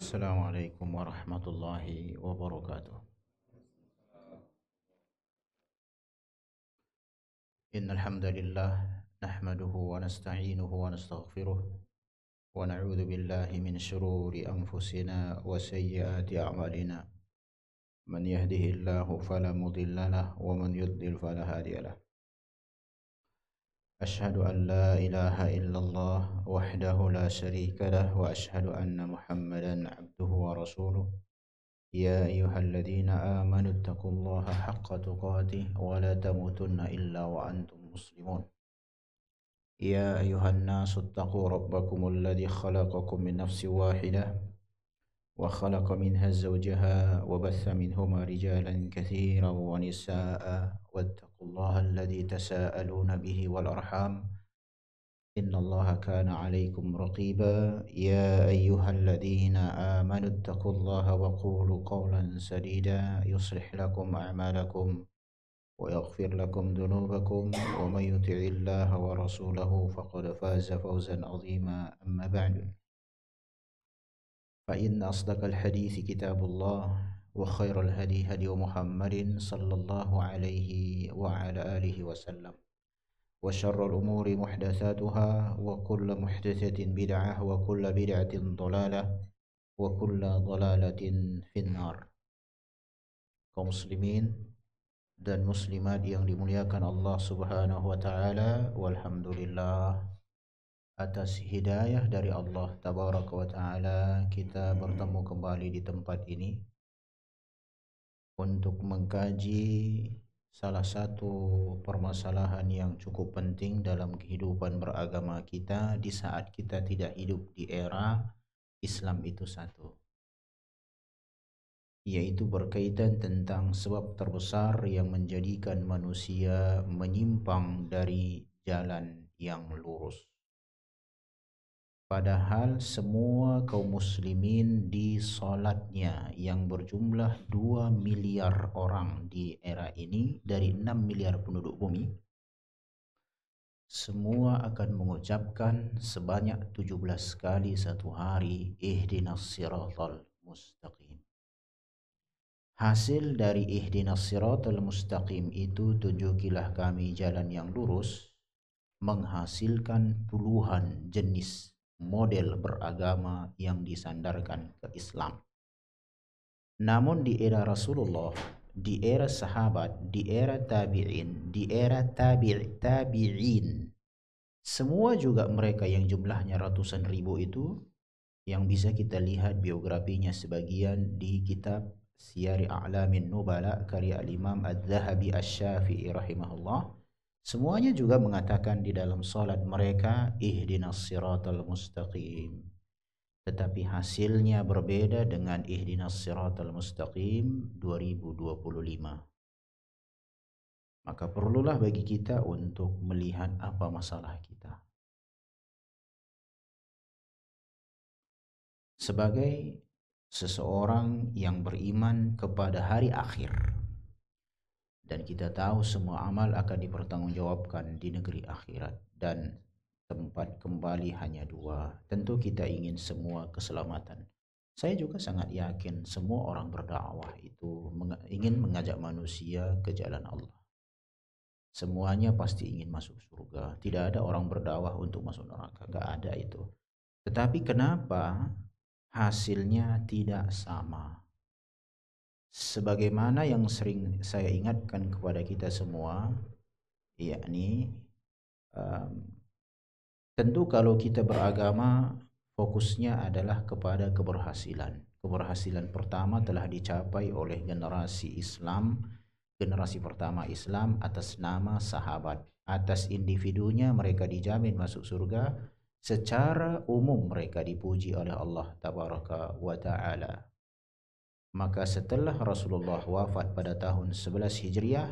Assalamualaikum warahmatullahi wabarakatuh. Innal hamdalillah nahmaduhu wa nasta'inuhu wa nastaghfiruh wa na'udzu billahi min shururi anfusina wa sayyiati a'malina. Man yahdihillahu fala mudilla lahu wa man yudlil fala hadiya lahu. Ashhadu an la ilaha illallah wahdahu la syarika lahu wa ashhadu anna Muhammadan 'abduhu wa rasuluh. يا أيها الذين آمنوا اتقوا الله حق تقاته ولا تموتن إلا وأنتم مسلمون. يا أيها الناس اتقوا ربكم الذي خلقكم من نفس واحدة وخلق منها زوجها وبث منهما رجالا كثيرا ونساء واتقوا الله الذي تساءلون به والأرحام إن الله كان عليكم رقيبا. يا أيها الذين آمنوا اتقوا الله وقولوا قولا سديدا يصلح لكم أعمالكم ويغفر لكم ذنوبكم ومن يطع الله ورسوله فقد فاز فوزا عظيما. أما بعد فإن أصدق الحديث كتاب الله وخير الهدي هدي محمد صلى الله عليه وعلى آله وسلم وشر الأمور محدثاتها وكل محدثة بدعة وكل بدعة ضلالة وكل ضلالة في النار. Kaum muslimin dan muslimat yang dimuliakan Allah Subhanahu wa taala, walhamdulillah atas hidayah dari Allah tabaraka wa taala kita bertemu kembali di tempat ini untuk mengkaji salah satu permasalahan yang cukup penting dalam kehidupan beragama kita di saat kita tidak hidup di era Islam itu satu, yaitu berkaitan tentang sebab terbesar yang menjadikan manusia menyimpang dari jalan yang lurus. Padahal semua kaum muslimin di salatnya yang berjumlah 2 miliar orang di era ini dari 6 miliar penduduk bumi, semua akan mengucapkan sebanyak 17 kali satu hari ihdinas siratal mustaqim. Hasil dari ihdinas siratal mustaqim itu tunjukilah kami jalan yang lurus menghasilkan puluhan jenis model beragama yang disandarkan ke Islam. Namun di era Rasulullah, di era sahabat, di era tabi'in, di era tabi'in, semua juga mereka yang jumlahnya ratusan ribu itu, yang bisa kita lihat biografinya sebagian di kitab Siyari A'lamin Nubala karya Al-Imam Adz-Dzahabi Asy-Syafi'i rahimahullah. Semuanya juga mengatakan di dalam salat mereka ihdinas siratal mustaqim. Tetapi hasilnya berbeda dengan ihdinas siratal mustaqim 2025. Maka perlulah bagi kita untuk melihat apa masalah kita. Sebagai seseorang yang beriman kepada hari akhir, dan kita tahu semua amal akan dipertanggungjawabkan di negeri akhirat dan tempat kembali hanya dua. Tentu kita ingin semua keselamatan. Saya juga sangat yakin semua orang berdakwah itu ingin mengajak manusia ke jalan Allah. Semuanya pasti ingin masuk surga. Tidak ada orang berdakwah untuk masuk neraka, nggak ada itu. Tetapi kenapa hasilnya tidak sama? Sebagaimana yang sering saya ingatkan kepada kita semua, yakni tentu kalau kita beragama fokusnya adalah kepada keberhasilan. Keberhasilan pertama telah dicapai oleh generasi Islam, generasi pertama Islam atas nama sahabat. Atas individunya mereka dijamin masuk surga, secara umum mereka dipuji oleh Allah tabaraka wa ta'ala. Maka setelah Rasulullah wafat pada tahun 11 Hijriah,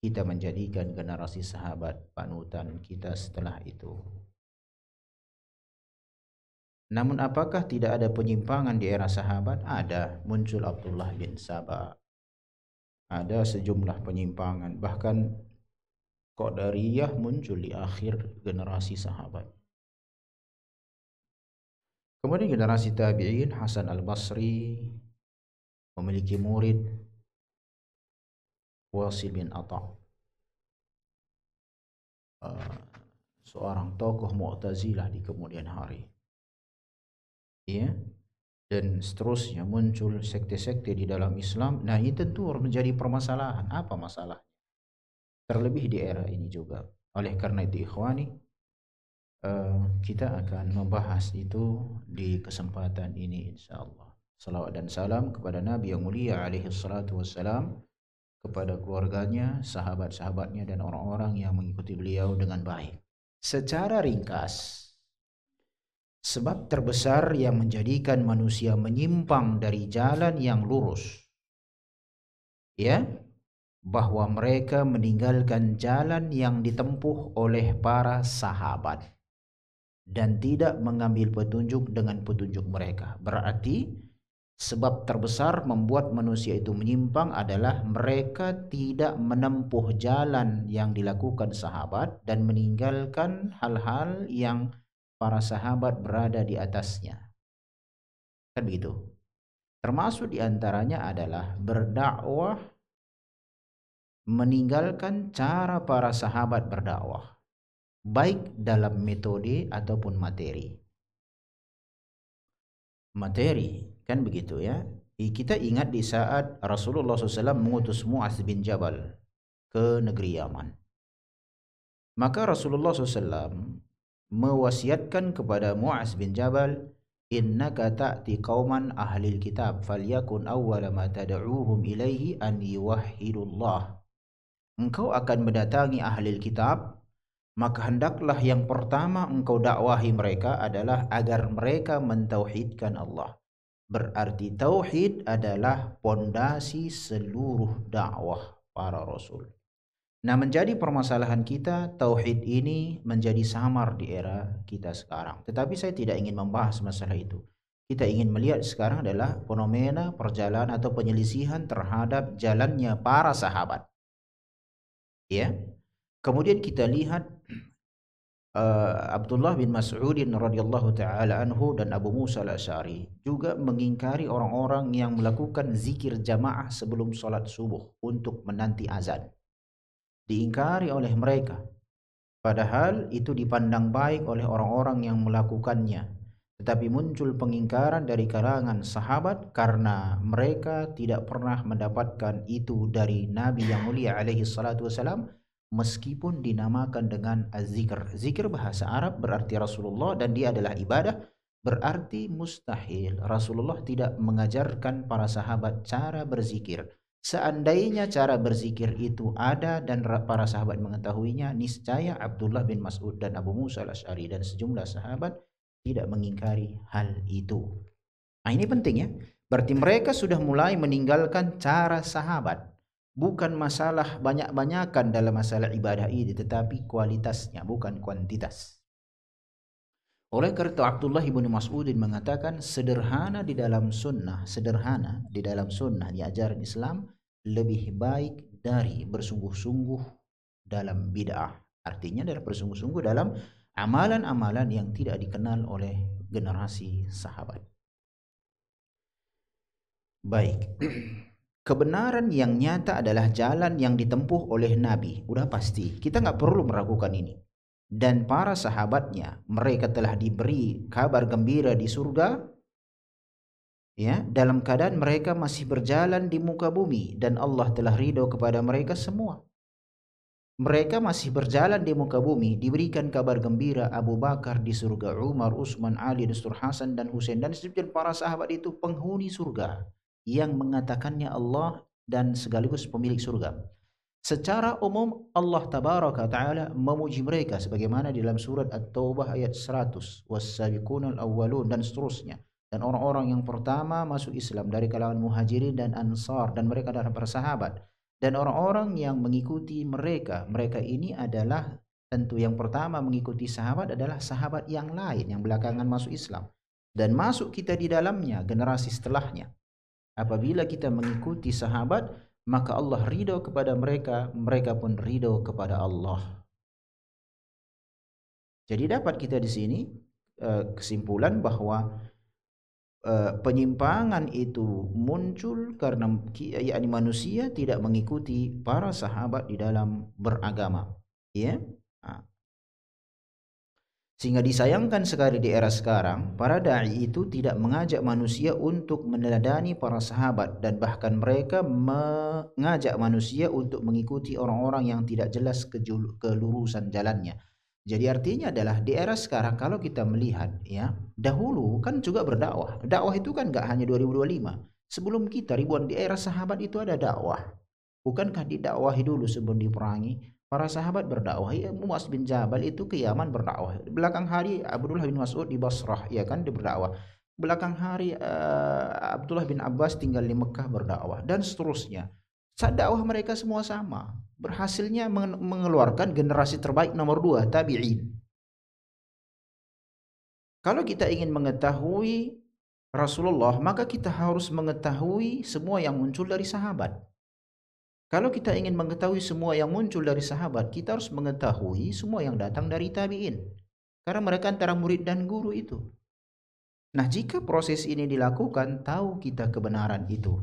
kita menjadikan generasi sahabat panutan kita setelah itu. Namun apakah tidak ada penyimpangan di era sahabat? Ada, muncul Abdullah bin Saba. Ada sejumlah penyimpangan, bahkan Qadariyah muncul di akhir generasi sahabat. Kemudian generasi tabi'in, Hasan al-Basri memiliki murid Wasil bin Atha, seorang tokoh Mu'tazilah di kemudian hari. Ya, dan seterusnya muncul sekte-sekte di dalam Islam. Nah, ini tentu menjadi permasalahan. Apa masalah? Terlebih di era ini juga. Oleh karena itu, ikhwani, kita akan membahas itu di kesempatan ini insyaallah. Salawat dan salam kepada Nabi yang mulia alaihi salatu wassalam, kepada keluarganya, sahabat-sahabatnya, dan orang-orang yang mengikuti beliau dengan baik. Secara ringkas, sebab terbesar yang menjadikan manusia menyimpang dari jalan yang lurus, ya, bahwa mereka meninggalkan jalan yang ditempuh oleh para sahabat dan tidak mengambil petunjuk dengan petunjuk mereka. Berarti sebab terbesar membuat manusia itu menyimpang adalah mereka tidak menempuh jalan yang dilakukan sahabat dan meninggalkan hal-hal yang para sahabat berada di atasnya. Kan begitu. Termasuk diantaranya adalah berdakwah, meninggalkan cara para sahabat berdakwah, baik dalam metode ataupun materi. Materi, kan begitu ya. Kita ingat di saat Rasulullah SAW mengutus Mu'adz bin Jabal ke negeri Yaman. Maka Rasulullah SAW mewasiatkan kepada Mu'adz bin Jabal, innaka ta'ti qauman ahlil kitab falyakun awwala ma tad'uuhum ilaihi an yuwahhidullah. Engkau akan mendatangi ahlil kitab, maka hendaklah yang pertama engkau dakwahi mereka adalah agar mereka mentauhidkan Allah. Berarti tauhid adalah pondasi seluruh dakwah para rasul. Nah, menjadi permasalahan kita, tauhid ini menjadi samar di era kita sekarang. Tetapi saya tidak ingin membahas masalah itu. Kita ingin melihat sekarang adalah fenomena perjalanan atau penyelisihan terhadap jalannya para sahabat. Ya. Kemudian kita lihat Abdullah bin Mas'udin radhiyallahu taala anhu dan Abu Musa al-Asy'ari juga mengingkari orang-orang yang melakukan zikir jamaah sebelum salat subuh untuk menanti azan. Diingkari oleh mereka, padahal itu dipandang baik oleh orang-orang yang melakukannya. Tetapi muncul pengingkaran dari kalangan sahabat karena mereka tidak pernah mendapatkan itu dari Nabi yang mulia alaihi salatu wasalam, meskipun dinamakan dengan az-zikr. Zikir bahasa Arab berarti Rasulullah dan dia adalah ibadah, berarti mustahil Rasulullah tidak mengajarkan para sahabat cara berzikir. Seandainya cara berzikir itu ada dan para sahabat mengetahuinya, niscaya Abdullah bin Mas'ud dan Abu Musa al-Asy'ari dan sejumlah sahabat tidak mengingkari hal itu. Nah, ini penting ya. Berarti mereka sudah mulai meninggalkan cara sahabat. Bukan masalah banyak-banyakan dalam masalah ibadah ini, tetapi kualitasnya, bukan kuantitas. Oleh karena itu Abdullah bin Mas'udin mengatakan sederhana di dalam sunnah di ajaran Islam lebih baik dari bersungguh-sungguh dalam bid'ah. Artinya dari bersungguh-sungguh dalam amalan-amalan yang tidak dikenal oleh generasi sahabat. Baik. Kebenaran yang nyata adalah jalan yang ditempuh oleh Nabi. Udah pasti, kita nggak perlu meragukan ini. Dan para sahabatnya, mereka telah diberi kabar gembira di surga, ya, dalam keadaan mereka masih berjalan di muka bumi dan Allah telah ridho kepada mereka semua. Mereka masih berjalan di muka bumi, diberikan kabar gembira Abu Bakar di surga, Umar, Utsman, Ali, Dustur Hasan dan Husain dan sebagian para sahabat itu penghuni surga yang mengatakannya Allah dan sekaligus pemilik surga. Secara umum Allah tabaraka taala memuji mereka sebagaimana di dalam surat At-Taubah ayat 100, was-sabiqunal awwalun dan seterusnya. Dan orang-orang yang pertama masuk Islam dari kalangan Muhajirin dan Ansar dan mereka adalah para sahabat. Dan orang-orang yang mengikuti mereka ini adalah tentu yang pertama mengikuti sahabat adalah sahabat yang lain yang belakangan masuk Islam. Dan masuk kita di dalamnya generasi setelahnya. Apabila kita mengikuti sahabat, maka Allah ridho kepada mereka, mereka pun ridho kepada Allah. Jadi dapat kita di sini kesimpulan bahwa penyimpangan itu muncul karena yakni manusia tidak mengikuti para sahabat di dalam beragama, ya. Nah, sehingga disayangkan sekali di era sekarang, para dai itu tidak mengajak manusia untuk meneladani para sahabat, dan bahkan mereka mengajak manusia untuk mengikuti orang-orang yang tidak jelas kelurusan jalannya. Jadi artinya adalah di era sekarang kalau kita melihat, ya, dahulu kan juga berdakwah. Dakwah itu kan nggak hanya 2025. Sebelum kita ribuan di era sahabat itu ada dakwah. Bukankah didakwahi dulu sebelum diperangi? Para sahabat berdakwah. Ya, Muaz bin Jabal itu ke Yaman berdakwah. Belakang hari Abdullah bin Mas'ud di Basrah, ya kan, dia berdakwah. Belakang hari Abdullah bin Abbas tinggal di Mekah berdakwah, dan seterusnya. Saat dakwah mereka semua sama. Berhasilnya mengeluarkan generasi terbaik nomor 2, tabi'in. Kalau kita ingin mengetahui Rasulullah, maka kita harus mengetahui semua yang muncul dari sahabat. Kalau kita ingin mengetahui semua yang muncul dari sahabat, kita harus mengetahui semua yang datang dari tabi'in. Karena mereka antara murid dan guru itu. Nah, jika proses ini dilakukan, tahu kita kebenaran itu.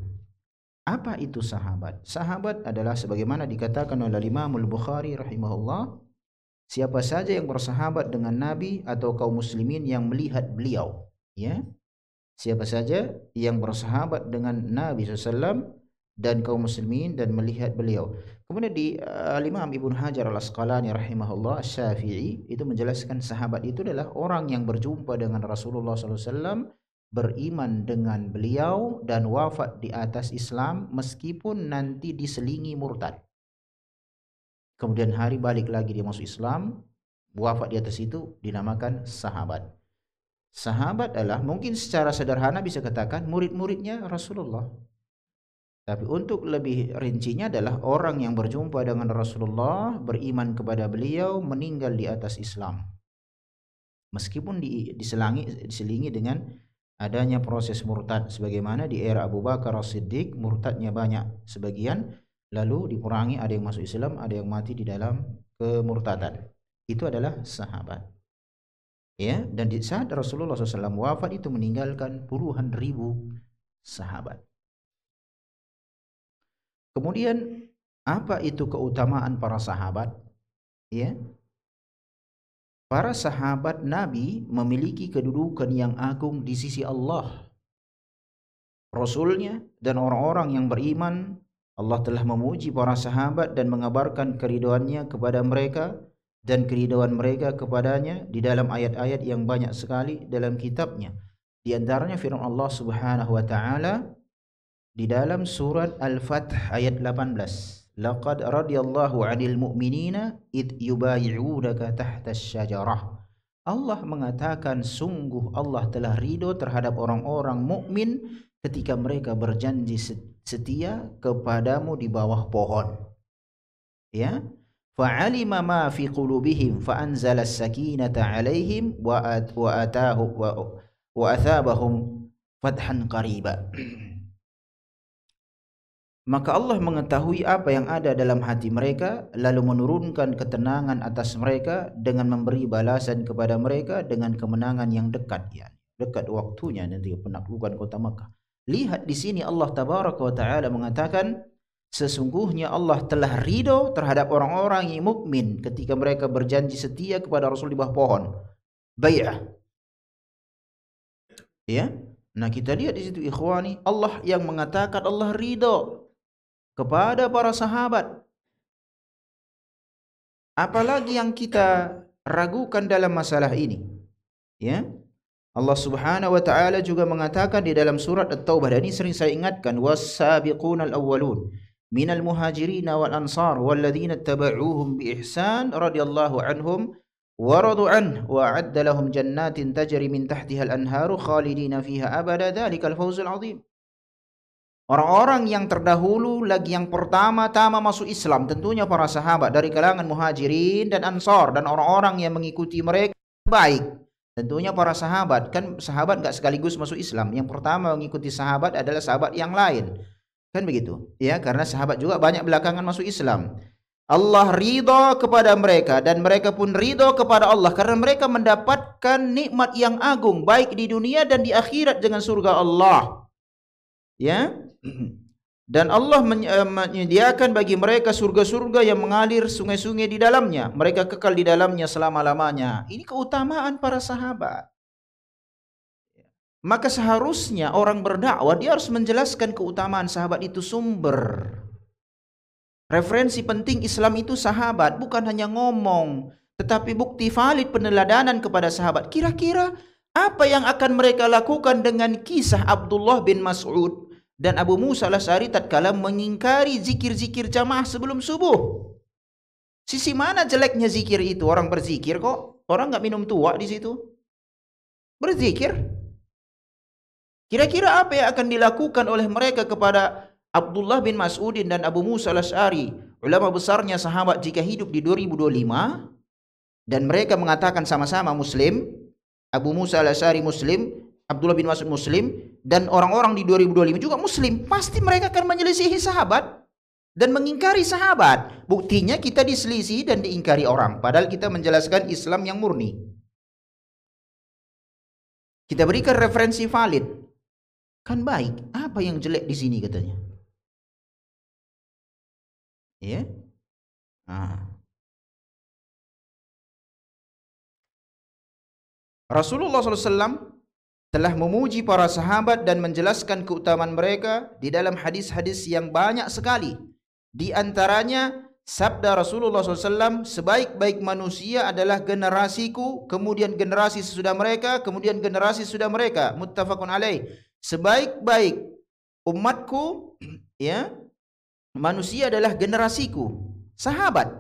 Apa itu sahabat? Sahabat adalah sebagaimana dikatakan oleh Imam Al-Bukhari rahimahullah, siapa saja yang bersahabat dengan Nabi atau kaum muslimin yang melihat beliau, ya. Siapa saja yang bersahabat dengan Nabi SAW dan kaum muslimin dan melihat beliau. Kemudian di Imam Ibnu Hajar Al-Asqalani rahimahullah Syafi'i itu menjelaskan sahabat itu adalah orang yang berjumpa dengan Rasulullah SAW, beriman dengan beliau dan wafat di atas Islam meskipun nanti diselingi murtad. Kemudian hari balik lagi dia masuk Islam, wafat di atas itu, dinamakan sahabat. Sahabat adalah mungkin secara sederhana bisa katakan murid-muridnya Rasulullah. Tapi untuk lebih rincinya adalah orang yang berjumpa dengan Rasulullah, beriman kepada beliau, meninggal di atas Islam. Meskipun diselingi dengan adanya proses murtad, sebagaimana di era Abu Bakar As-Siddiq murtadnya banyak sebagian, lalu diperangi, ada yang masuk Islam, ada yang mati di dalam kemurtadan. Itu adalah sahabat. Ya, dan di saat Rasulullah SAW wafat itu meninggalkan puluhan ribu sahabat. Kemudian apa itu keutamaan para sahabat? Ya. Para sahabat Nabi memiliki kedudukan yang agung di sisi Allah, Rasulnya, dan orang-orang yang beriman. Allah telah memuji para sahabat dan mengabarkan keridhaannya kepada mereka dan keridhaan mereka kepadanya di dalam ayat-ayat yang banyak sekali dalam kitabnya. Di antaranya firman Allah Subhanahu wa taala di dalam surat Al-Fath ayat 18. Laqad radiyallahu 'anil mu'minina id yubayi'unaka tahta asy-syajarah. Allah mengatakan sungguh Allah telah ridho terhadap orang-orang mukmin ketika mereka berjanji setia kepadamu di bawah pohon. Ya. Fa'alima ma fi qulubihim fa'anzala as-sakinata 'alaihim wa athabahum fathan qariba. Maka Allah mengetahui apa yang ada dalam hati mereka, lalu menurunkan ketenangan atas mereka dengan memberi balasan kepada mereka dengan kemenangan yang dekat, ya, dekat waktunya nanti penaklukan kota Makkah. Lihat di sini Allah Tabaraka wa Taala mengatakan sesungguhnya Allah telah ridho terhadap orang-orang yang mukmin ketika mereka berjanji setia kepada Rasul di bawah pohon, bai'ah. Ya. Nah, kita lihat di situ ikhwani, Allah yang mengatakan Allah ridho kepada para sahabat. Apalagi yang kita ragukan dalam masalah ini? Ya. Allah Subhanahu wa taala juga mengatakan di dalam surat At-Taubah, dan ini sering saya ingatkan, was-sabiqunal awwalun minal muhajirin wal ansar walladzina tabauhum bi ihsan radhiyallahu anhum wa radu an wa a'adda lahum jannatin tajri min tahtiha al-anharu khalidina fiha abada dzalikal fawzul 'adzim. Orang-orang yang terdahulu lagi yang pertama-tama masuk Islam tentunya para sahabat dari kalangan muhajirin dan ansar, dan orang-orang yang mengikuti mereka baik. Tentunya para sahabat, kan sahabat gak sekaligus masuk Islam. Yang pertama mengikuti sahabat adalah sahabat yang lain. Kan begitu? Ya, karena sahabat juga banyak belakangan masuk Islam. Allah ridha kepada mereka dan mereka pun ridha kepada Allah karena mereka mendapatkan nikmat yang agung baik di dunia dan di akhirat dengan surga Allah. Ya. Dan Allah menyediakan bagi mereka surga-surga yang mengalir sungai-sungai di dalamnya. Mereka kekal di dalamnya selama-lamanya. Ini keutamaan para sahabat. Maka seharusnya orang berdakwah dia harus menjelaskan keutamaan sahabat itu sumber. Referensi penting Islam itu sahabat, bukan hanya ngomong, tetapi bukti valid peneladanan kepada sahabat. Kira-kira apa yang akan mereka lakukan dengan kisah Abdullah bin Mas'ud dan Abu Musa al-Asy'ari tatkala mengingkari zikir-zikir jamaah sebelum subuh? Sisi mana jeleknya zikir itu? Orang berzikir kok, orang nggak minum tua di situ. Berzikir. Kira-kira apa yang akan dilakukan oleh mereka kepada Abdullah bin Mas'udin dan Abu Musa al-Asy'ari, ulama besarnya sahabat jika hidup di 2025, dan mereka mengatakan sama-sama Muslim, Abu Musa al-Asy'ari Muslim, Abdullah bin Mas'ud Muslim, dan orang-orang di 2025 juga Muslim, pasti mereka akan menyelisihi sahabat dan mengingkari sahabat. Buktinya kita diselisih dan diingkari orang, padahal kita menjelaskan Islam yang murni. Kita berikan referensi valid, kan baik. Apa yang jelek di sini katanya? Ya. Rasulullah SAW telah memuji para sahabat dan menjelaskan keutamaan mereka di dalam hadis-hadis yang banyak sekali. Di antaranya sabda Rasulullah SAW, sebaik-baik manusia adalah generasiku, kemudian generasi sesudah mereka, kemudian generasi sesudah mereka. Muttafaqun alaih. Sebaik-baik umatku, ya, manusia adalah generasiku, sahabat.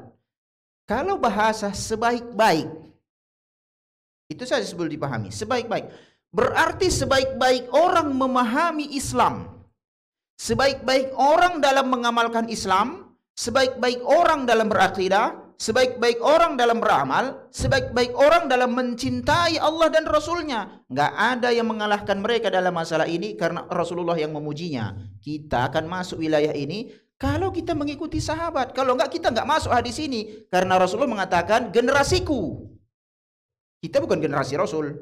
Kalau bahasa sebaik-baik, itu saja sebelum dipahami. Sebaik-baik berarti sebaik-baik orang memahami Islam, sebaik-baik orang dalam mengamalkan Islam, sebaik-baik orang dalam berakidah, sebaik-baik orang dalam beramal, sebaik-baik orang dalam mencintai Allah dan Rasulnya. Nggak ada yang mengalahkan mereka dalam masalah ini karena Rasulullah yang memujinya. Kita akan masuk wilayah ini kalau kita mengikuti sahabat. Kalau enggak, kita enggak masuk hadis ini. Karena Rasulullah mengatakan generasiku. Kita bukan generasi Rasul.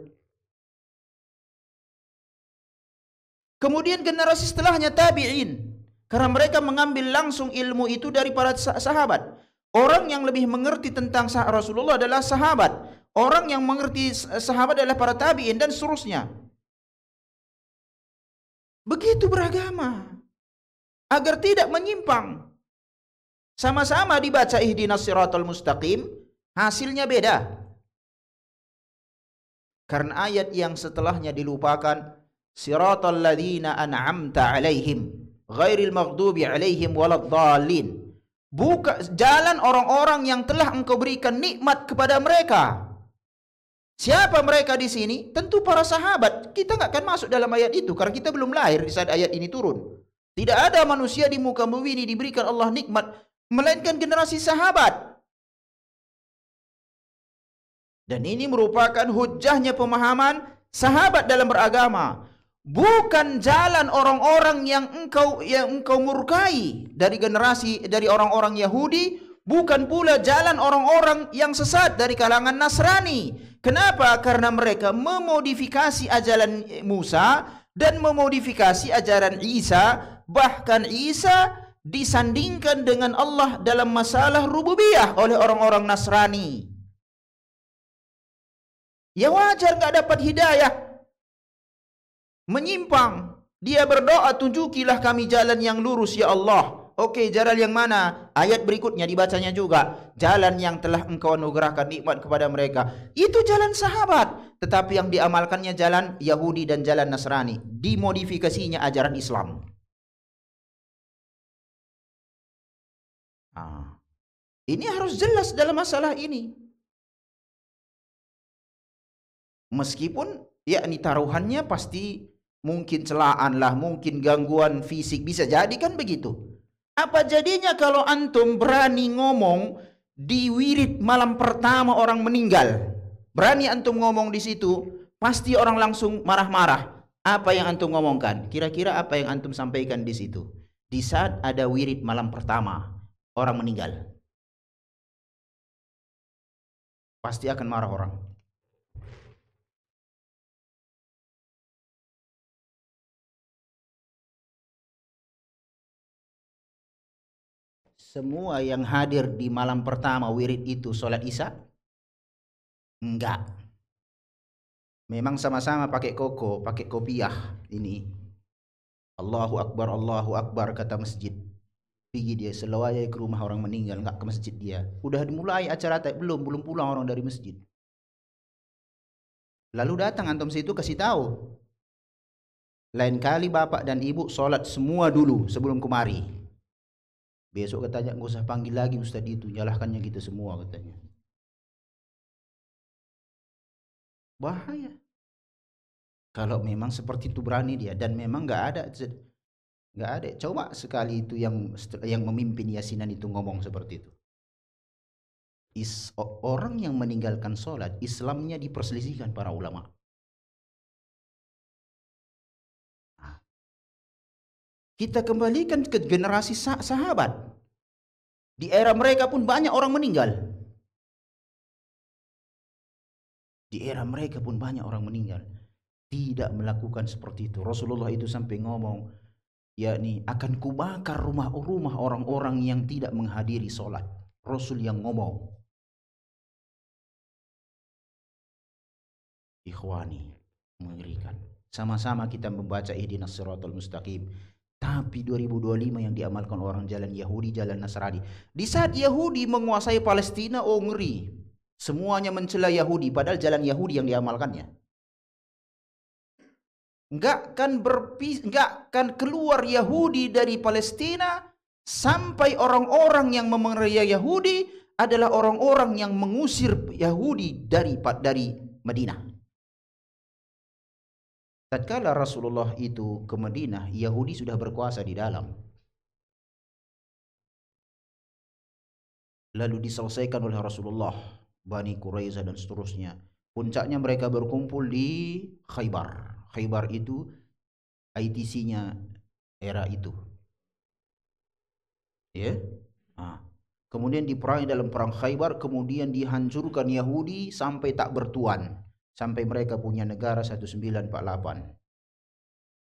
Kemudian generasi setelahnya tabi'in. Karena mereka mengambil langsung ilmu itu dari para sahabat. Orang yang lebih mengerti tentang Rasulullah adalah sahabat. Orang yang mengerti sahabat adalah para tabi'in dan seterusnya. Begitu beragama. Agar tidak menyimpang. Sama-sama dibaca ihdinas siratal mustaqim, hasilnya beda. Karena ayat yang setelahnya dilupakan, siratal ladzina an'amta alaihim, ghairil maghdubi alaihim waladdallin. Bukan jalan orang-orang yang telah engkau berikan nikmat kepada mereka. Siapa mereka di sini? Tentu para sahabat. Kita nggak akan masuk dalam ayat itu karena kita belum lahir di saat ayat ini turun. Tidak ada manusia di muka bumi ini diberikan Allah nikmat melainkan generasi sahabat. Dan ini merupakan hujahnya pemahaman sahabat dalam beragama. Bukan jalan orang-orang yang engkau murkai dari orang-orang Yahudi, bukan pula jalan orang-orang yang sesat dari kalangan Nasrani. Kenapa? Karena mereka memodifikasi ajaran Musa dan memodifikasi ajaran Isa. Bahkan Isa disandingkan dengan Allah dalam masalah rububiyah oleh orang-orang Nasrani. Ya wajar gak dapat hidayah, menyimpang. Dia berdoa, tunjukilah kami jalan yang lurus ya Allah. Oke, jalan yang mana? Ayat berikutnya dibacanya juga, jalan yang telah engkau anugerahkan nikmat kepada mereka. Itu jalan sahabat, tetapi yang diamalkannya jalan Yahudi dan jalan Nasrani. Dimodifikasinya ajaran Islam. Ini harus jelas dalam masalah ini. Meskipun yakni taruhannya pasti mungkin celaan lah, mungkin gangguan fisik, bisa jadi kan begitu. Apa jadinya kalau antum berani ngomong di wirid malam pertama orang meninggal? Berani antum ngomong di situ, pasti orang langsung marah-marah. Apa yang antum ngomongkan? Kira-kira apa yang antum sampaikan di situ? Di saat ada wirid malam pertama orang meninggal. Pasti akan marah orang. Semua yang hadir di malam pertama wirid itu sholat isya? Enggak. Memang sama-sama pakai koko, pakai kopiah ini. Allahu Akbar kata masjid. Pergi dia selawaya ke rumah orang meninggal, enggak ke masjid dia. Udah dimulai acara belum pulang orang dari masjid. Lalu datang antum situ kasih tahu. Lain kali bapak dan ibu sholat semua dulu sebelum kemari. Besok katanya nggak usah panggil lagi ustadz itu, nyalahkannya kita semua katanya. Bahaya. Kalau memang seperti itu berani dia, dan memang nggak ada. Coba sekali itu yang memimpin yasinan itu ngomong seperti itu. Orang yang meninggalkan sholat, Islamnya diperselisihkan para ulama. Kita kembalikan ke generasi sahabat. Di era mereka pun banyak orang meninggal. Di era mereka pun banyak orang meninggal. Tidak melakukan seperti itu. Rasulullah itu sampai ngomong, yakni akan kubakar rumah-rumah orang-orang yang tidak menghadiri sholat. Rasul yang ngomong. Ikhwani, mengerikan. Sama-sama kita membaca ihdinas siratal mustaqim. Tapi 2025 yang diamalkan orang jalan Yahudi, jalan Nasrani. Di saat Yahudi menguasai Palestina, oh ngeri. Semuanya mencela Yahudi, padahal jalan Yahudi yang diamalkannya. Enggak kan keluar Yahudi dari Palestina sampai orang-orang yang memerintah Yahudi adalah orang-orang yang mengusir Yahudi dari Madinah. Tatkala Rasulullah itu ke Madinah, Yahudi sudah berkuasa di dalam. Lalu diselesaikan oleh Rasulullah, Bani Quraisyah dan seterusnya. Puncaknya mereka berkumpul di Khaybar. Khaybar itu ITC-nya era itu. Ya. Nah, kemudian diperangi dalam perang Khaybar, kemudian dihancurkan Yahudi sampai tak bertuan. Sampai mereka punya negara 1948.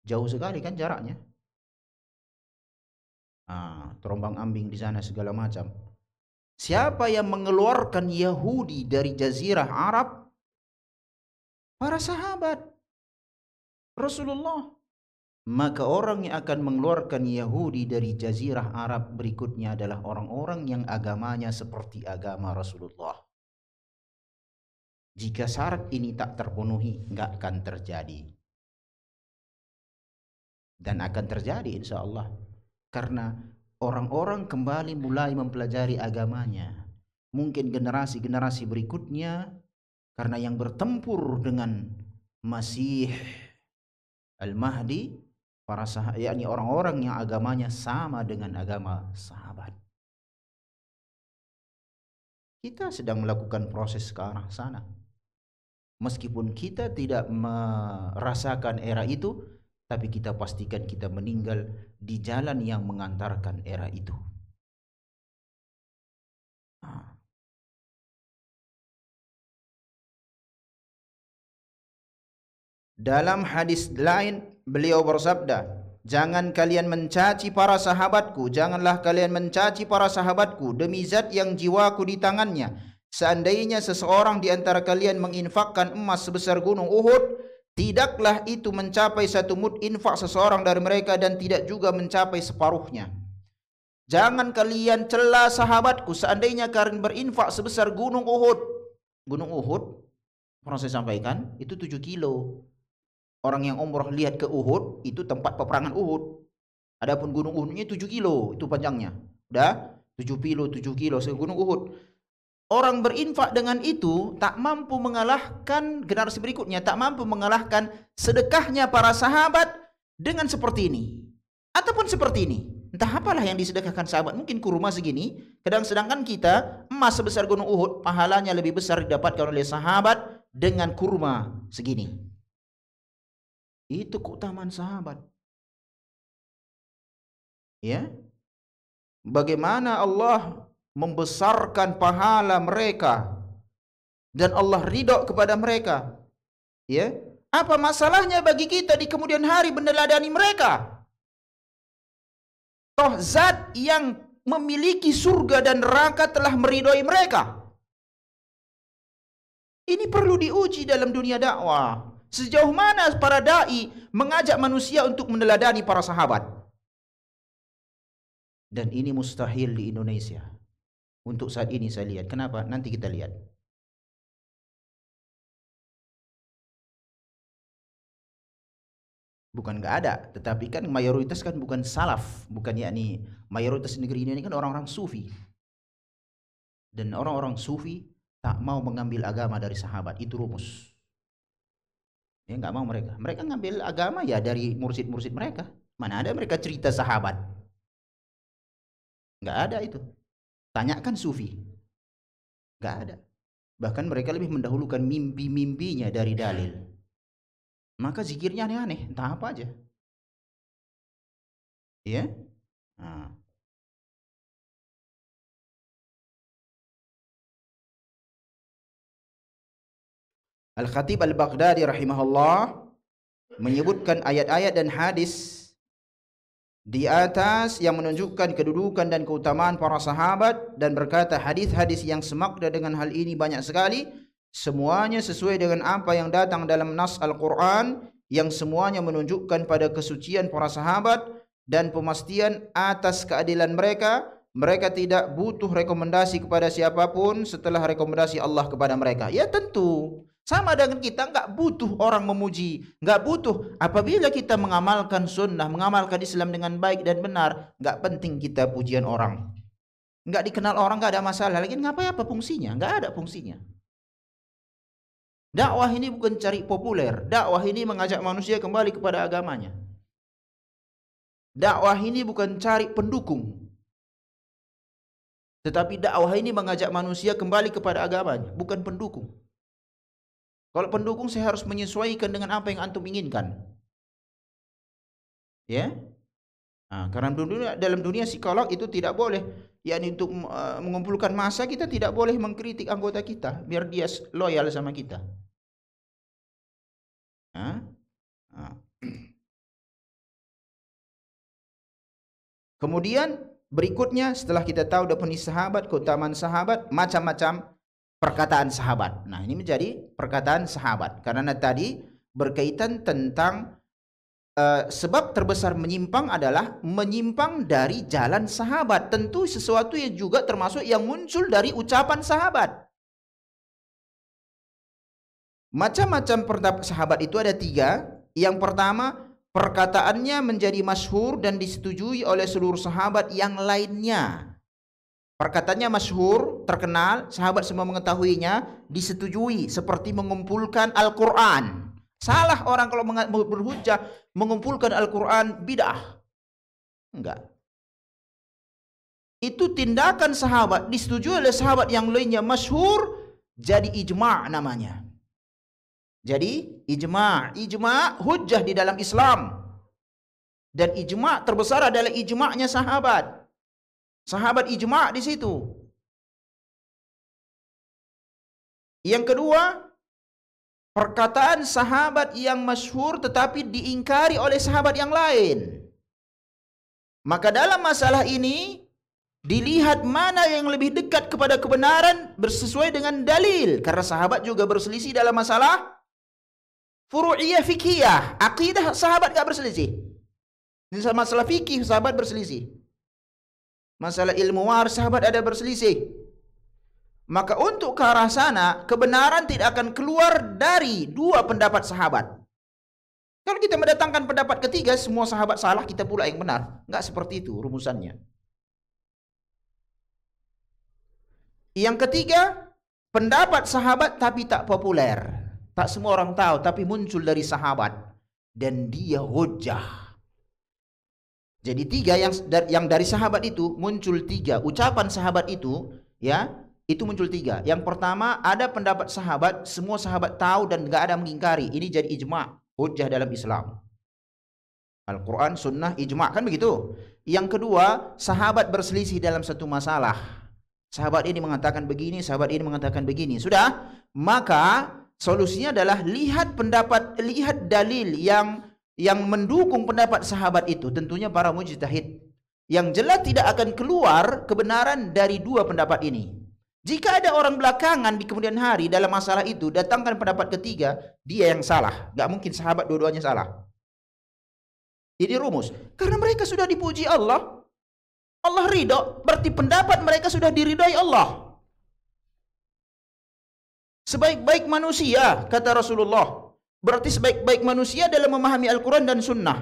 Jauh sekali kan jaraknya. Terombang ambing di sana segala macam. Siapa yang mengeluarkan Yahudi dari jazirah Arab? Para sahabat Rasulullah. Maka orang yang akan mengeluarkan Yahudi dari jazirah Arab berikutnya adalah orang-orang yang agamanya seperti agama Rasulullah. Jika syarat ini tak terpenuhi, enggak akan terjadi. Dan akan terjadi insya Allah. Karena orang-orang kembali mulai mempelajari agamanya. Mungkin generasi-generasi berikutnya, karena yang bertempur dengan Masih Al-Mahdi, para sahabat, yakni orang-orang yang agamanya sama dengan agama sahabat. Kita sedang melakukan proses ke arah sana. Meskipun kita tidak merasakan era itu, tapi kita pastikan kita meninggal di jalan yang mengantarkan era itu. Dalam hadis lain beliau bersabda, jangan kalian mencaci para sahabatku, janganlah kalian mencaci para sahabatku, demi zat yang jiwaku di tangannya. Seandainya seseorang di antara kalian menginfakkan emas sebesar gunung Uhud, tidaklah itu mencapai 1 mud infak seseorang dari mereka, dan tidak juga mencapai separuhnya. Jangan kalian cela sahabatku, seandainya kalian berinfak sebesar gunung Uhud. Gunung Uhud, pernah saya sampaikan, itu 7 kilo. Orang yang umroh lihat ke Uhud, itu tempat peperangan Uhud. Adapun gunung Uhudnya 7 kilo, itu panjangnya. Udah 7 kilo, 7 kilo, gunung Uhud. Orang berinfak dengan itu tak mampu mengalahkan generasi berikutnya, tak mampu mengalahkan sedekahnya para sahabat dengan seperti ini. Ataupun seperti ini. Entah apalah yang disedekahkan sahabat, mungkin kurma segini, sedangkan kita emas sebesar gunung Uhud, pahalanya lebih besar didapatkan oleh sahabat dengan kurma segini. Itu keutamaan sahabat. Ya. Bagaimana Allah membesarkan pahala mereka dan Allah ridho kepada mereka. Ya, apa masalahnya bagi kita di kemudian hari meneladani mereka? Toh zat yang memiliki surga dan neraka telah meridhoi mereka. Ini perlu diuji dalam dunia dakwah. Sejauh mana para dai mengajak manusia untuk meneladani para sahabat. Dan ini mustahil di Indonesia. Untuk saat ini saya lihat. Kenapa? Nanti kita lihat. Bukan nggak ada, tetapi kan mayoritas kan bukan salaf, bukan yakni mayoritas negeri ini kan orang-orang sufi. Dan orang-orang sufi tak mau mengambil agama dari sahabat, itu rumus. Ya nggak mau mereka. Mereka ngambil agama ya dari mursyid-mursyid mereka. Mana ada mereka cerita sahabat? Nggak ada itu. Tanyakan sufi. Nggak ada. Bahkan mereka lebih mendahulukan mimpi-mimpinya dari dalil. Maka zikirnya aneh-aneh, entah apa aja. Ya. Nah. Al-Khatib Al-Baghdadi rahimahullah menyebutkan ayat-ayat dan hadis di atas yang menunjukkan kedudukan dan keutamaan para sahabat, dan berkata hadis-hadis yang semakna dengan hal ini banyak sekali, semuanya sesuai dengan apa yang datang dalam nas Al-Quran, yang semuanya menunjukkan pada kesucian para sahabat dan pemastian atas keadilan mereka. Mereka tidak butuh rekomendasi kepada siapapun setelah rekomendasi Allah kepada mereka. Ya tentu, sama dengan kita nggak butuh orang memuji, nggak butuh. Apabila kita mengamalkan sunnah, mengamalkan Islam dengan baik dan benar, nggak penting kita pujian orang. Nggak dikenal orang nggak ada masalah. Lagi ngapain, apa fungsinya? Nggak ada fungsinya. Dakwah ini bukan cari populer. Dakwah ini mengajak manusia kembali kepada agamanya. Dakwah ini bukan cari pendukung. Tetapi dakwah ini mengajak manusia kembali kepada agamanya, bukan pendukung. Kalau pendukung saya harus menyesuaikan dengan apa yang antum inginkan. Ya. Nah, karena dalam dunia psikolog itu tidak boleh. Yakni untuk mengumpulkan massa kita tidak boleh mengkritik anggota kita biar dia loyal sama kita. Nah. Kemudian berikutnya setelah kita tahu definisi sahabat, keutamaan sahabat, macam-macam perkataan sahabat. Nah, ini menjadi perkataan sahabat karena tadi berkaitan tentang sebab terbesar menyimpang adalah menyimpang dari jalan sahabat. Tentu sesuatu yang juga termasuk yang muncul dari ucapan sahabat. Macam-macam pendapat sahabat itu ada 3. Yang pertama, perkataannya menjadi masyhur dan disetujui oleh seluruh sahabat yang lainnya. Perkataannya masyhur, terkenal, sahabat semua mengetahuinya, disetujui, seperti mengumpulkan Al-Quran. Salah orang kalau berhujjah mengumpulkan Al-Quran bid'ah. Enggak. Itu tindakan sahabat, disetujui oleh sahabat yang lainnya, masyhur, jadi ijma' namanya. Jadi ijma' hujjah di dalam Islam. Dan ijma' terbesar adalah ijma'nya sahabat. Sahabat ijma' di situ. Yang kedua, perkataan sahabat yang masyhur tetapi diingkari oleh sahabat yang lain. Maka dalam masalah ini dilihat mana yang lebih dekat kepada kebenaran bersesuai dengan dalil. Karena sahabat juga berselisih dalam masalah furu'iyah fikhiyah. Akidah sahabat gak berselisih. Masalah fikih sahabat berselisih. Masalah ilmu waris sahabat ada berselisih. Maka untuk ke arah sana, kebenaran tidak akan keluar dari 2 pendapat sahabat. Kalau kita mendatangkan pendapat ketiga, semua sahabat salah, kita pula yang benar. Enggak seperti itu rumusannya. Yang ketiga, pendapat sahabat tapi tak populer. Tak semua orang tahu, tapi muncul dari sahabat. Dan dia hujjah. Jadi 3 yang dari sahabat itu muncul 3. Ucapan sahabat itu, ya, itu muncul 3. Yang pertama, ada pendapat sahabat, semua sahabat tahu dan gak ada mengingkari. Ini jadi ijma', hujjah dalam Islam. Al-Quran, sunnah, ijma', kan begitu. Yang kedua, sahabat berselisih dalam satu masalah. Sahabat ini mengatakan begini, sahabat ini mengatakan begini. Sudah, maka solusinya adalah lihat dalil yang mendukung pendapat sahabat itu. Tentunya para mujtahid. Yang jelas tidak akan keluar kebenaran dari dua pendapat ini. Jika ada orang belakangan di kemudian hari dalam masalah itu datangkan pendapat ketiga, dia yang salah. Gak mungkin sahabat dua-duanya salah. Ini rumus. Karena mereka sudah dipuji Allah. Allah ridho, berarti pendapat mereka sudah diridhai Allah. Sebaik-baik manusia, kata Rasulullah. Berarti sebaik-baik manusia dalam memahami Al-Quran dan Sunnah.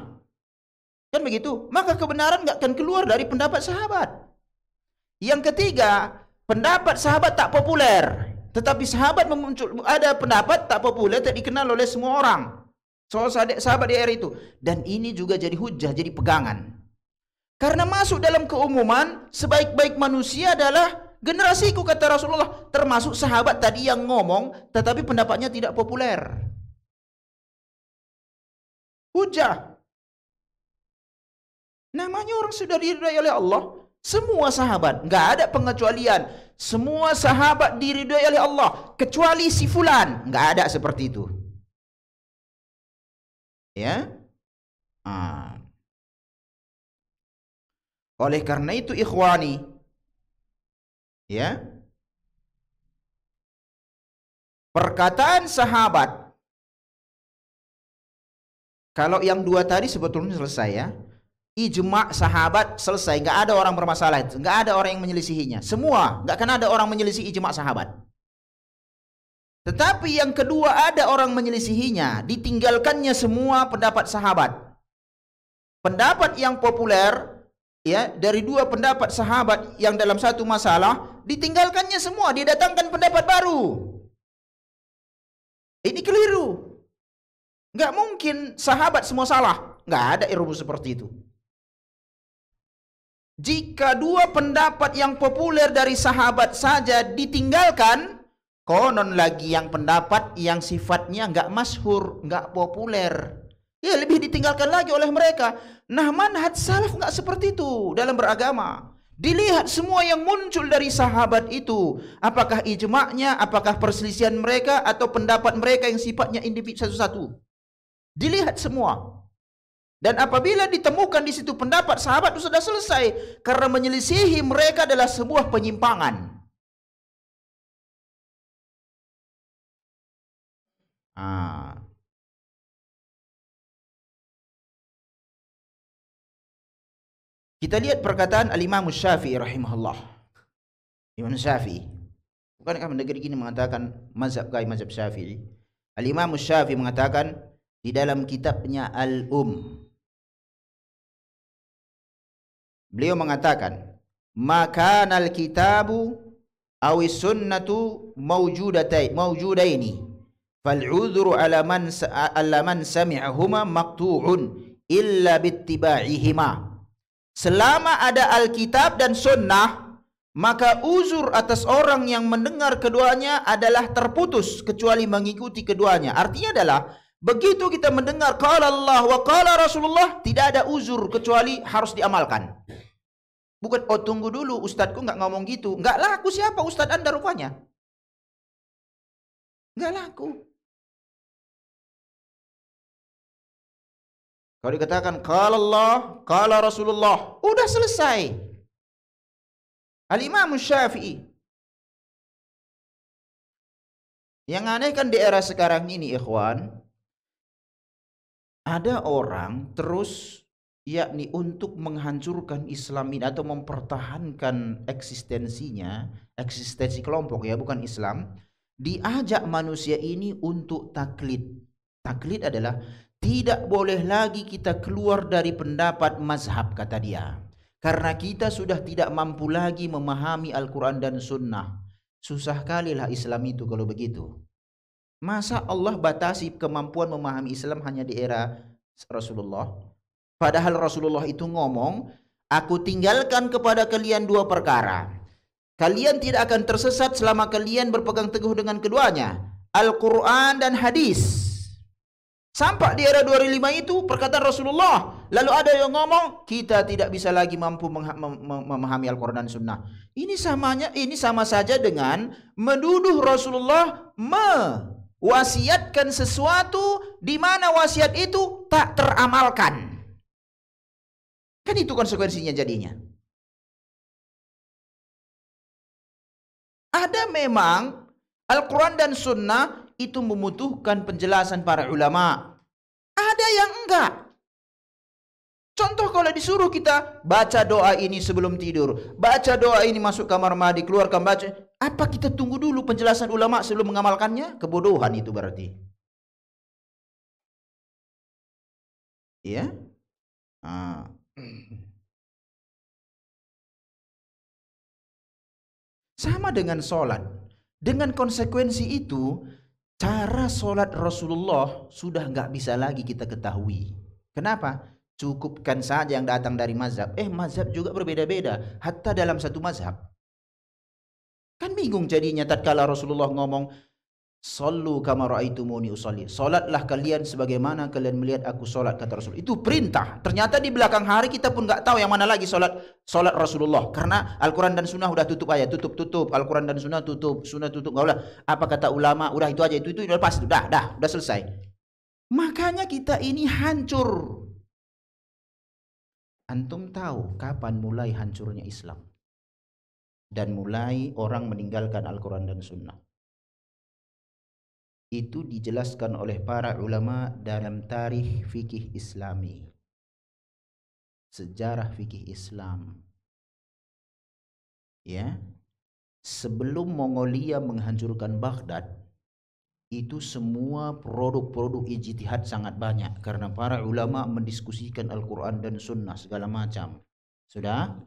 Kan begitu? Maka kebenaran gak akan keluar dari pendapat sahabat. Yang ketiga, pendapat sahabat tak populer. Tetapi sahabat ada pendapat tak populer, tak dikenal oleh semua orang. Soal sahabat di era itu. Dan ini juga jadi hujah, jadi pegangan. Karena masuk dalam keumuman, sebaik-baik manusia adalah generasiku, kata Rasulullah. Termasuk sahabat tadi yang ngomong, tetapi pendapatnya tidak populer. Hujah. Namanya orang sudah diridhai oleh Allah. Semua sahabat, nggak ada pengecualian. Semua sahabat diridhai oleh Allah, kecuali si fulan. Nggak ada seperti itu. Ya. Oleh karena itu ikhwani, ya, perkataan sahabat, kalau yang dua tadi sebetulnya selesai ya, ijma sahabat selesai, nggak ada orang bermasalah itu, nggak ada orang yang menyelisihinya, semua, nggak akan ada orang menyelisih ijma sahabat. Tetapi yang kedua ada orang menyelisihinya, ditinggalkannya semua pendapat sahabat. Pendapat yang populer, ya, dari dua pendapat sahabat yang dalam satu masalah, ditinggalkannya semua, didatangkan pendapat baru. Ini keliru. Nggak mungkin sahabat semua salah. Nggak ada rumus seperti itu. Jika dua pendapat yang populer dari sahabat saja ditinggalkan, konon lagi yang pendapat yang sifatnya nggak masyhur, nggak populer, ya lebih ditinggalkan lagi oleh mereka. Nah, manhaj salaf nggak seperti itu dalam beragama. Dilihat semua yang muncul dari sahabat itu, apakah ijma'nya, apakah perselisihan mereka, atau pendapat mereka yang sifatnya individu satu-satu. Dilihat semua. Dan apabila ditemukan di situ pendapat sahabat itu sudah selesai, karena menyelisihi mereka adalah sebuah penyimpangan. Kita lihat perkataan Al-Imam Syafi'i rahimahullah. Imam Syafi'i, bukankah negeri ini mengatakan mazhab Syafi'i? Al-Imam Syafi'i mengatakan di dalam kitabnya beliau mengatakan, "Makanal kitabu awis sunnatu mawjudaini fal 'udhru ala man sami'ahuma maqtu'un illa bittiba'ihima." Selama ada Alkitab dan Sunnah, maka uzur atas orang yang mendengar keduanya adalah terputus kecuali mengikuti keduanya. Artinya adalah begitu kita mendengar qala Allah wa qala Rasulullah, tidak ada uzur kecuali harus diamalkan. Bukan, oh tunggu dulu, ustadku nggak ngomong gitu. Nggak laku, siapa ustad Anda rupanya? Nggak laku. Kalau dikatakan qala Allah, qala Rasulullah, udah selesai. Al-Imam Syafi'i. Yang aneh kan di era sekarang ini, ikhwan, ada orang terus yakni untuk menghancurkan Islam ini atau mempertahankan eksistensinya, eksistensi kelompok ya, bukan Islam, diajak manusia ini untuk taklid. Taklid adalah tidak boleh lagi kita keluar dari pendapat mazhab, kata dia. Karena kita sudah tidak mampu lagi memahami Al-Quran dan Sunnah. Susah kalilah Islam itu kalau begitu. Masa Allah batasi kemampuan memahami Islam hanya di era Rasulullah? Padahal Rasulullah itu ngomong, aku tinggalkan kepada kalian dua perkara. Kalian tidak akan tersesat selama kalian berpegang teguh dengan keduanya. Al-Quran dan hadis. Sampai di era 2005 itu perkataan Rasulullah. Lalu ada yang ngomong, kita tidak bisa lagi mampu memahami Al-Quran dan Sunnah. Ini sama saja dengan menuduh Rasulullah mewasiatkan sesuatu di mana wasiat itu tak teramalkan. Kan itu konsekuensinya jadinya. Ada memang Al-Quran dan Sunnah itu membutuhkan penjelasan para ulama. Ada yang enggak. Contoh kalau disuruh kita baca doa ini sebelum tidur, baca doa ini masuk kamar mandi, keluarkan baca. Apa kita tunggu dulu penjelasan ulama sebelum mengamalkannya? Kebodohan itu berarti. Ya? Sama dengan sholat. Dengan konsekuensi itu, cara sholat Rasulullah sudah nggak bisa lagi kita ketahui. Kenapa? Cukupkan saja yang datang dari mazhab. Mazhab juga berbeda-beda. Hatta dalam satu mazhab. Kan bingung jadinya tatkala Rasulullah ngomong, Sallu kama ra'aitumuni usalli. Salatlah kalian sebagaimana kalian melihat aku salat, kata Rasul. Itu perintah. Ternyata di belakang hari kita pun nggak tahu yang mana lagi salat Rasulullah. Karena Al-Quran dan Sunnah udah tutup aja, tutup. Al-Quran dan Sunnah tutup, nggak ulah. Apa kata ulama? Udah itu aja, itu udah pas, udah selesai. Makanya kita ini hancur. Antum tahu kapan mulai hancurnya Islam dan mulai orang meninggalkan Al-Quran dan Sunnah? Itu dijelaskan oleh para ulama dalam tarikh fikih Islami, sejarah fikih Islam. Ya, sebelum Mongolia menghancurkan Baghdad, itu semua produk-produk ijtihad sangat banyak karena para ulama mendiskusikan Al-Quran dan Sunnah segala macam. Sudah,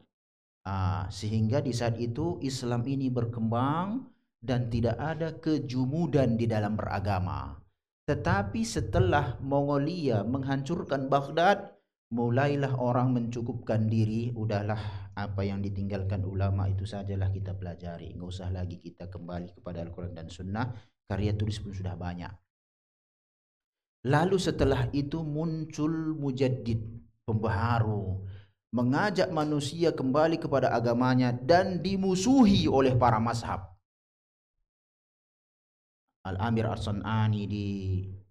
sehingga di saat itu Islam ini berkembang dan tidak ada kejumudan di dalam beragama. Tetapi setelah Mongolia menghancurkan Baghdad, mulailah orang mencukupkan diri, udahlah apa yang ditinggalkan ulama itu sajalah kita pelajari, nggak usah lagi kita kembali kepada Al-Quran dan Sunnah, karya tulis pun sudah banyak. Lalu setelah itu muncul mujaddid, pembaharu, mengajak manusia kembali kepada agamanya dan dimusuhi oleh para mazhab. Al-Amir As-San'ani di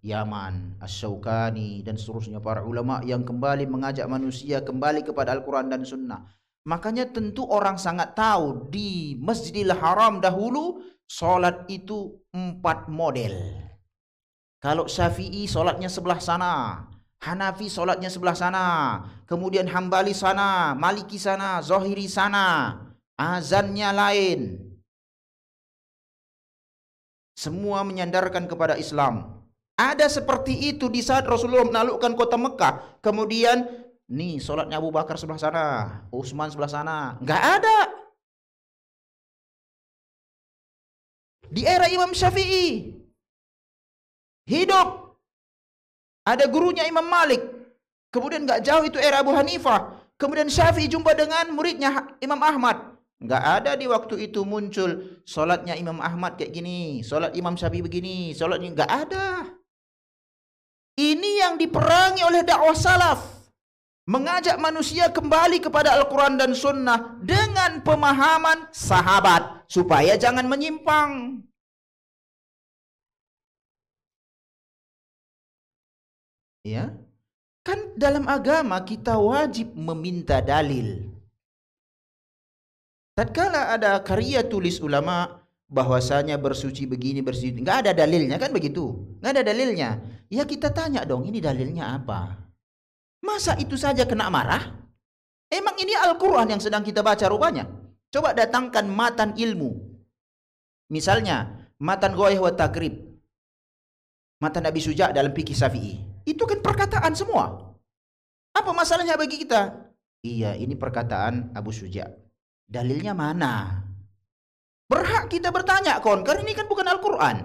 Yaman, Asy-Syaukani dan seterusnya, para ulama yang kembali mengajak manusia kembali kepada Al-Quran dan Sunnah. Makanya tentu orang sangat tahu di Masjidil Haram dahulu sholat itu 4 model. Kalau Syafi'i sholatnya sebelah sana, Hanafi sholatnya sebelah sana, kemudian Hambali sana, Maliki sana, Zahiri sana, azannya lain. Semua menyandarkan kepada Islam. Ada seperti itu di saat Rasulullah menaklukkan kota Mekah. Kemudian, nih sholatnya Abu Bakar sebelah sana, Utsman sebelah sana. Nggak ada. Di era Imam Syafi'i, hidup. Ada gurunya Imam Malik. Kemudian nggak jauh itu era Abu Hanifah. Kemudian Syafi'i jumpa dengan muridnya Imam Ahmad. Nggak ada di waktu itu muncul sholatnya Imam Ahmad kayak gini, sholat Imam Syafi'i begini, sholatnya nggak ada. Ini yang diperangi oleh dakwah salaf, mengajak manusia kembali kepada Al-Quran dan Sunnah dengan pemahaman sahabat supaya jangan menyimpang. Ya, kan dalam agama kita wajib meminta dalil. Tatkala ada karya tulis ulama bahwasanya bersuci begini, bersuci, nggak ada dalilnya kan begitu, nggak ada dalilnya. Ya kita tanya dong, ini dalilnya apa? Masa itu saja kena marah? Emang ini Al-Quran yang sedang kita baca rupanya? Coba datangkan matan ilmu. Misalnya matan Ghoyah wa Takrib, matan Abi Suja dalam fikih Syafi'i. Itu kan perkataan semua. Apa masalahnya bagi kita? Iya, ini perkataan Abu Suja. Dalilnya mana? Berhak kita bertanya karena ini kan bukan Al-Quran.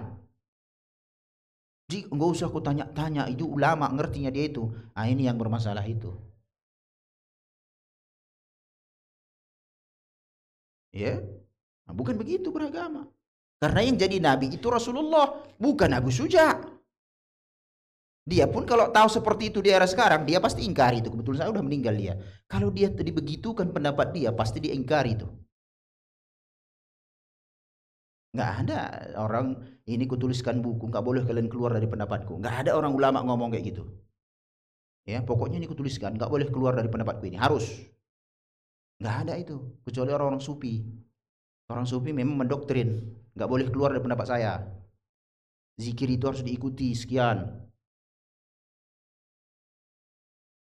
Jadi enggak usah aku tanya-tanya, itu ulama ngertinya dia itu. Ini yang bermasalah itu. Ya, bukan begitu beragama. Karena yang jadi nabi itu Rasulullah, bukan Abu Suja. Dia pun kalau tahu seperti itu di era sekarang, dia pasti ingkari itu. Kebetulan saya udah meninggal dia. Kalau dia tadi begitukan pendapat dia, pasti dia ingkari itu. Nggak ada orang ini kutuliskan buku, nggak boleh kalian keluar dari pendapatku. Nggak ada orang ulama ngomong kayak gitu. Ya, pokoknya ini kutuliskan, nggak boleh keluar dari pendapatku ini, harus. Nggak ada itu, kecuali orang-orang sufi. Orang sufi memang mendoktrin, nggak boleh keluar dari pendapat saya. Zikir itu harus diikuti sekian.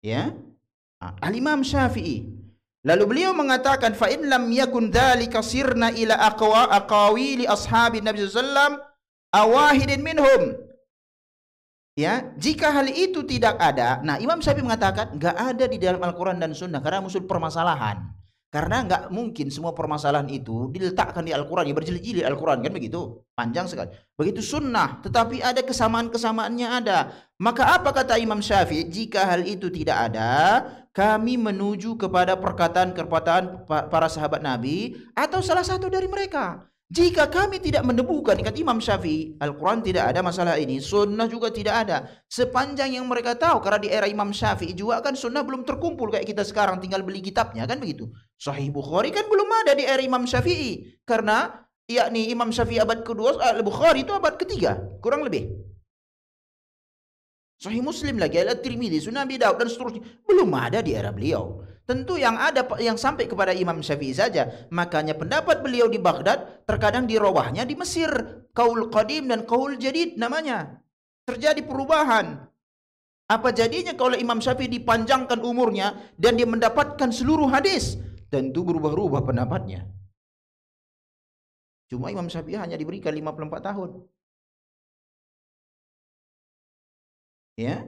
Ya, Al-Imam Syafi'i. Lalu beliau mengatakan, fa in lam yakun dzalika sirna ila aqawili ashabi Nabi sallallahu alaihi wasallam awahidin minhum. Ya, jika hal itu tidak ada, nah Imam Syafi'i mengatakan nggak ada di dalam Al-Quran dan Sunnah karena muncul permasalahan. Karena nggak mungkin semua permasalahan itu diletakkan di Al-Quran, ya berjilid-jilid Al-Quran kan begitu, panjang sekali. Begitu Sunnah, tetapi ada kesamaan-kesamaannya ada. Maka apa kata Imam Syafi'i? Jika hal itu tidak ada, kami menuju kepada perkataan-perkataan para sahabat Nabi atau salah satu dari mereka. Jika kami tidak menemukan, kata Imam Syafi'i, Al-Quran tidak ada masalah ini, Sunnah juga tidak ada. Sepanjang yang mereka tahu, karena di era Imam Syafi'i juga kan Sunnah belum terkumpul kayak kita sekarang, tinggal beli kitabnya kan begitu. Sahih Bukhari kan belum ada di era Imam Syafi'i, karena yakni Imam Syafi'i abad kedua, Al-Bukhari itu abad ketiga, kurang lebih. Sahih Muslim lagi, Al-Tirmidzi, Sunan Abi Daud dan seterusnya belum ada di era beliau. Tentu yang ada yang sampai kepada Imam Syafi'i saja. Makanya pendapat beliau di Baghdad terkadang dirawahnya di Mesir. Qaul qadim dan qaul jadid namanya. Terjadi perubahan. Apa jadinya kalau Imam Syafi'i dipanjangkan umurnya dan dia mendapatkan seluruh hadis? Tentu berubah-ubah pendapatnya. Cuma Imam Syafi'i hanya diberikan 54 tahun. Ya.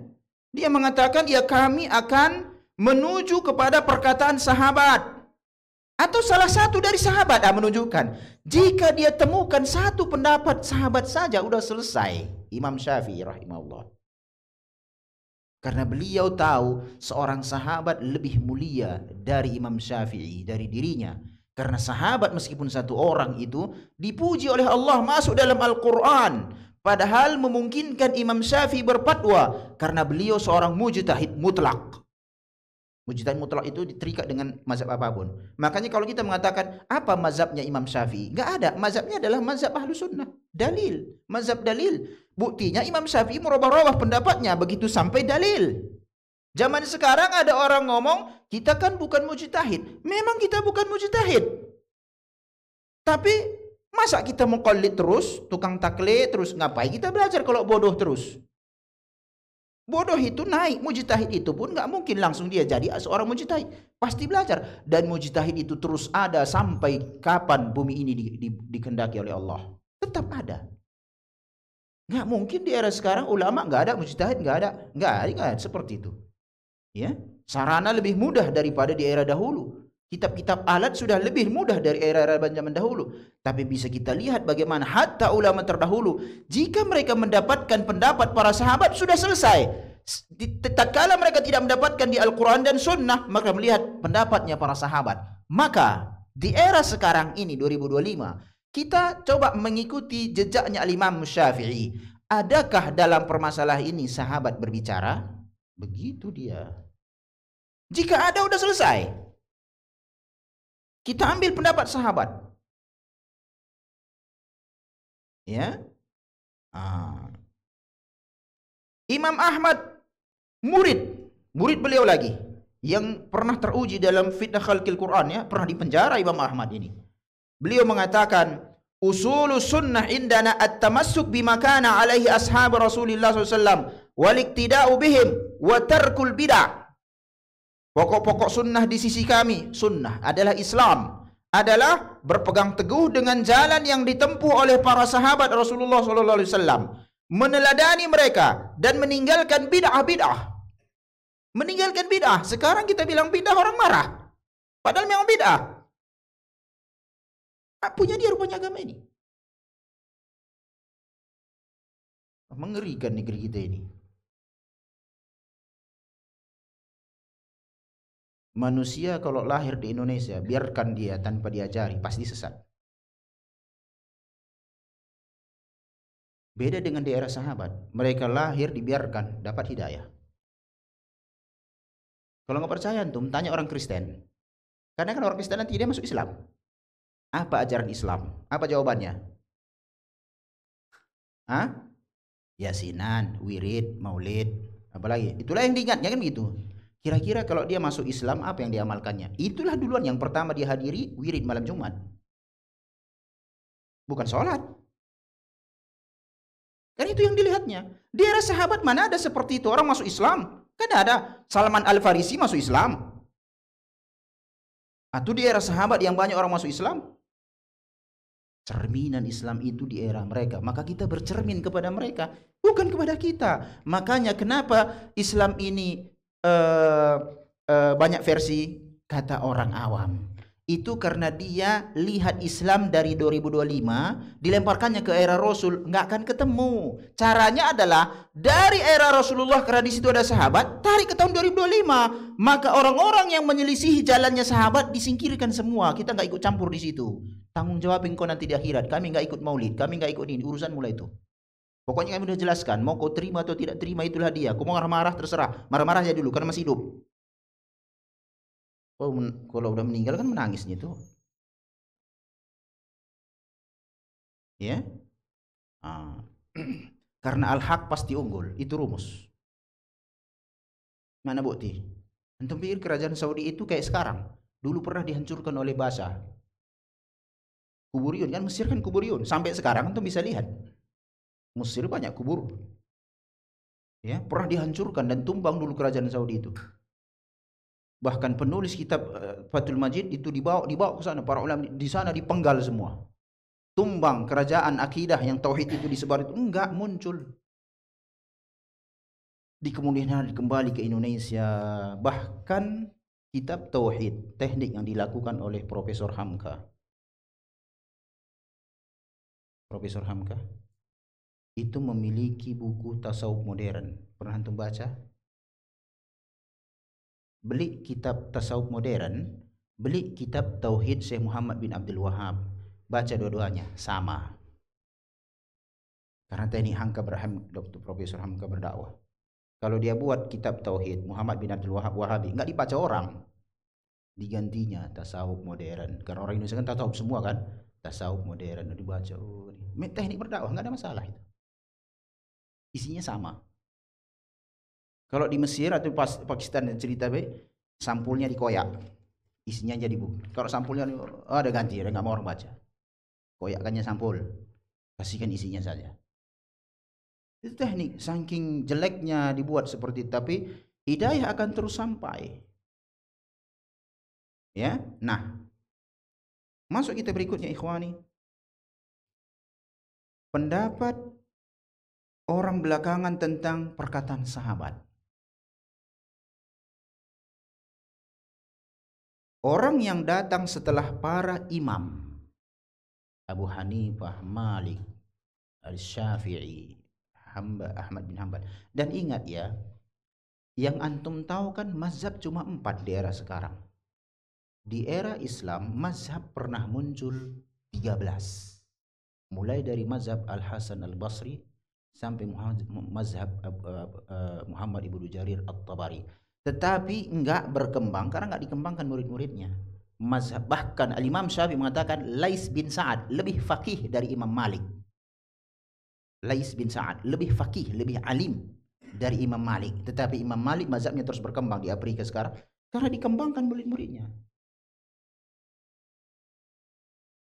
Dia mengatakan, ya kami akan menuju kepada perkataan sahabat atau salah satu dari sahabat. Menunjukkan jika dia temukan satu pendapat sahabat saja udah selesai. Imam Syafi'i rahimahullah, karena beliau tahu seorang sahabat lebih mulia dari Imam Syafi'i, dari dirinya. Karena sahabat meskipun satu orang itu dipuji oleh Allah masuk dalam Al-Quran, padahal memungkinkan Imam Syafi'i berfatwa karena beliau seorang mujtahid mutlak. Mujtahid mutlak itu terikat dengan mazhab apapun. Makanya kalau kita mengatakan apa mazhabnya Imam Syafi'i, nggak ada. Mazhabnya adalah mazhab ahlu sunnah. Dalil, mazhab dalil. Buktinya Imam Syafi'i merubah-rubah pendapatnya begitu sampai dalil. Zaman sekarang ada orang ngomong, kita kan bukan mujtahid. Memang kita bukan mujtahid. Tapi masa kita muqallid terus, tukang taklid terus, ngapain kita belajar kalau bodoh terus? Bodoh itu naik, mujtahid itu pun nggak mungkin langsung dia jadi seorang mujtahid. Pasti belajar. Dan mujtahid itu terus ada sampai kapan bumi ini dikehendaki oleh Allah. Tetap ada. Nggak mungkin di era sekarang ulama nggak ada, mujtahid nggak ada seperti itu. Ya, sarana lebih mudah daripada di era dahulu. Kitab-kitab alat sudah lebih mudah dari era-era zaman dahulu. Tapi bisa kita lihat bagaimana hatta ulama terdahulu, jika mereka mendapatkan pendapat para sahabat sudah selesai. Tatkala mereka tidak mendapatkan di Al-Quran dan Sunnah, maka melihat pendapatnya para sahabat. Maka di era sekarang ini 2025, kita coba mengikuti jejaknya Al-Imam Syafi'i. Adakah dalam permasalahan ini sahabat berbicara? Begitu dia. Jika ada, udah selesai. Kita ambil pendapat sahabat. Ya. Imam Ahmad, murid beliau lagi, yang pernah teruji dalam fitnah khalqil Quran, ya, pernah dipenjara Imam Ahmad ini. Beliau mengatakan, usulus sunnah indana at-tamassuk bima kana alaihi ashab Rasulullah SAW wal iktida'u bihim wa tarkul bid'ah. Pokok-pokok sunnah di sisi kami, sunnah adalah Islam, adalah berpegang teguh dengan jalan yang ditempuh oleh para sahabat Rasulullah SAW, meneladani mereka dan meninggalkan bid'ah-bid'ah. Meninggalkan bid'ah. Sekarang kita bilang bid'ah orang marah, padahal memang bid'ah. Punya dia rupanya agama ini. Mengerikan negeri kita ini. Manusia kalau lahir di Indonesia, biarkan dia tanpa diajari, pasti sesat. Beda dengan di era sahabat. Mereka lahir dibiarkan dapat hidayah. Kalau nggak percaya antum tanya orang Kristen. Karena kan orang Kristen nanti dia masuk Islam. Apa ajaran Islam? Apa jawabannya? Hah? Yasinan, wirid, maulid, apalagi. Itulah yang diingatnya kan begitu. Kira-kira kalau dia masuk Islam apa yang diamalkannya? Itulah duluan yang pertama dia hadiri wirid malam Jumat. Bukan sholat. Kan itu yang dilihatnya. Di era sahabat mana ada seperti itu orang masuk Islam? Kan ada Salman Al-Farisi masuk Islam. Atau di era sahabat yang banyak orang masuk Islam? Cerminan Islam itu di era mereka. Maka kita bercermin kepada mereka, bukan kepada kita. Makanya kenapa Islam ini banyak versi, kata orang awam. Itu karena dia lihat Islam dari 2025 dilemparkannya ke era Rasul, nggak akan ketemu. Caranya adalah dari era Rasulullah, karena di situ ada sahabat, tarik ke tahun 2025. Maka orang-orang yang menyelisihi jalannya sahabat disingkirkan semua. Kita nggak ikut campur di situ. Tanggung jawab engkau nanti di akhirat. Kami nggak ikut maulid, kami nggak ikut ini. Urusan mulai itu. Pokoknya kami udah jelaskan. Mau kau terima atau tidak terima itulah dia. Kau mau marah-marah terserah. Marah-marah aja dulu karena masih hidup. Oh, kalau udah meninggal kan menangisnya itu, ya. Ah. Karena al-haq pasti unggul, itu rumus. Mana bukti? Antum pikir kerajaan Saudi itu kayak sekarang? Dulu pernah dihancurkan oleh Basa. Kuburion kan, Mesir kan kuburion. Sampai sekarang antum bisa lihat. Mesir banyak kubur. Ya, pernah dihancurkan dan tumbang dulu kerajaan Saudi itu. Bahkan penulis kitab Fathul Majid itu dibawa ke sana, para ulama di sana dipenggal semua. Tumbang kerajaan akidah yang tauhid itu disebar itu enggak muncul. Di kemudian hari kembali ke Indonesia, bahkan kitab tauhid, teknik yang dilakukan oleh Profesor Hamka. Profesor Hamka itu memiliki buku tasawuf modern. Pernah antum baca? Beli kitab tasawuf modern, beli kitab tauhid Syekh Muhammad bin Abdul Wahab, baca dua-duanya sama. Karena teknik Hamka Dr. Profesor Hamka berdakwah. Kalau dia buat kitab tauhid Muhammad bin Abdul Wahab Wahabi, nggak dibaca orang, digantinya tasawuf modern. Karena orang Indonesia kan tasawuf semua kan, tasawuf modern dibaca. Oh, ini teknik berdakwah nggak ada masalah itu. Isinya sama. Kalau di Mesir atau Pakistan cerita sampulnya dikoyak, isinya jadi buku. Kalau sampulnya ada ganti, nggak mau orang baca. Koyakkannya sampul, kasihkan isinya saja. Itu teknik, saking jeleknya dibuat seperti itu, tapi hidayah akan terus sampai. Ya, nah, masuk kita berikutnya ikhwani. Pendapat orang belakangan tentang perkataan sahabat. Orang yang datang setelah para imam, Abu Hanifah, Malik, Al-Syafi'i, Ahmad bin Hanbal. Dan ingat ya, yang antum tahu kan mazhab cuma 4 di era sekarang. Di era Islam mazhab pernah muncul 13. Mulai dari mazhab Al-Hasan Al-Basri sampai mazhab Muhammad ibnu Jarir At-Tabari. Tetapi enggak berkembang karena enggak dikembangkan murid-muridnya. Mazhab, bahkan Al-Imam Syafi'i mengatakan Lais bin Sa'ad lebih faqih dari Imam Malik. Lais bin Sa'ad lebih faqih, lebih alim dari Imam Malik. Tetapi Imam Malik mazhabnya terus berkembang di Afrika sekarang karena dikembangkan murid-muridnya.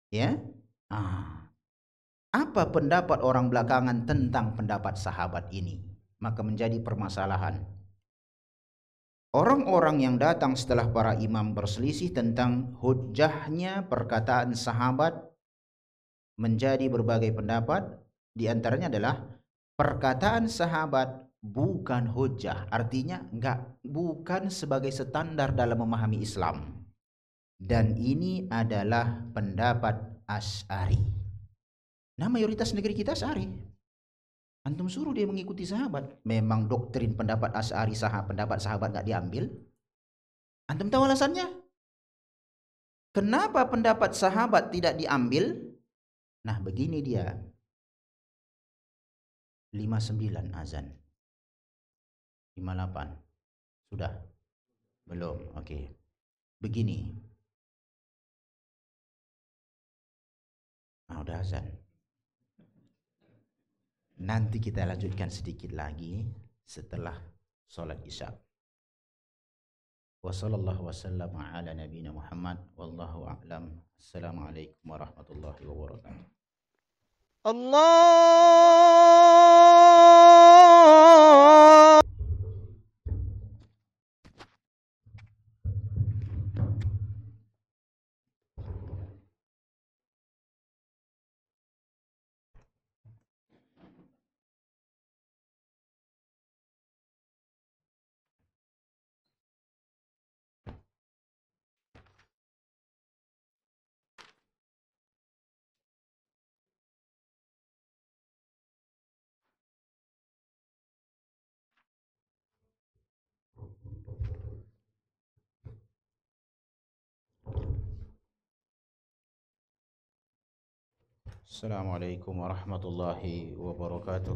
Ya. Apa pendapat orang belakangan tentang pendapat sahabat ini? Maka menjadi permasalahan. Orang-orang yang datang setelah para imam berselisih tentang hujjahnya perkataan sahabat menjadi berbagai pendapat. Di antaranya adalah perkataan sahabat bukan hujjah, artinya bukan sebagai standar dalam memahami Islam. Dan ini adalah pendapat Asy'ari. Nah, mayoritas negeri kita Asy'ari. Antum suruh dia mengikuti sahabat. Memang doktrin pendapat Asy'ari pendapat sahabat nggak diambil. Antum tahu alasannya? Kenapa pendapat sahabat tidak diambil? Nah, begini dia. 59 azan. 58. Sudah? Belum. Oke. Begini. Udah azan. Nanti kita lanjutkan sedikit lagi setelah sholat isya. Wa sallallahu wasallam ala nabiyina Muhammad wallahu a'lam. Assalamualaikum warahmatullahi wabarakatuh. Allah. Assalamualaikum warahmatullahi wabarakatuh.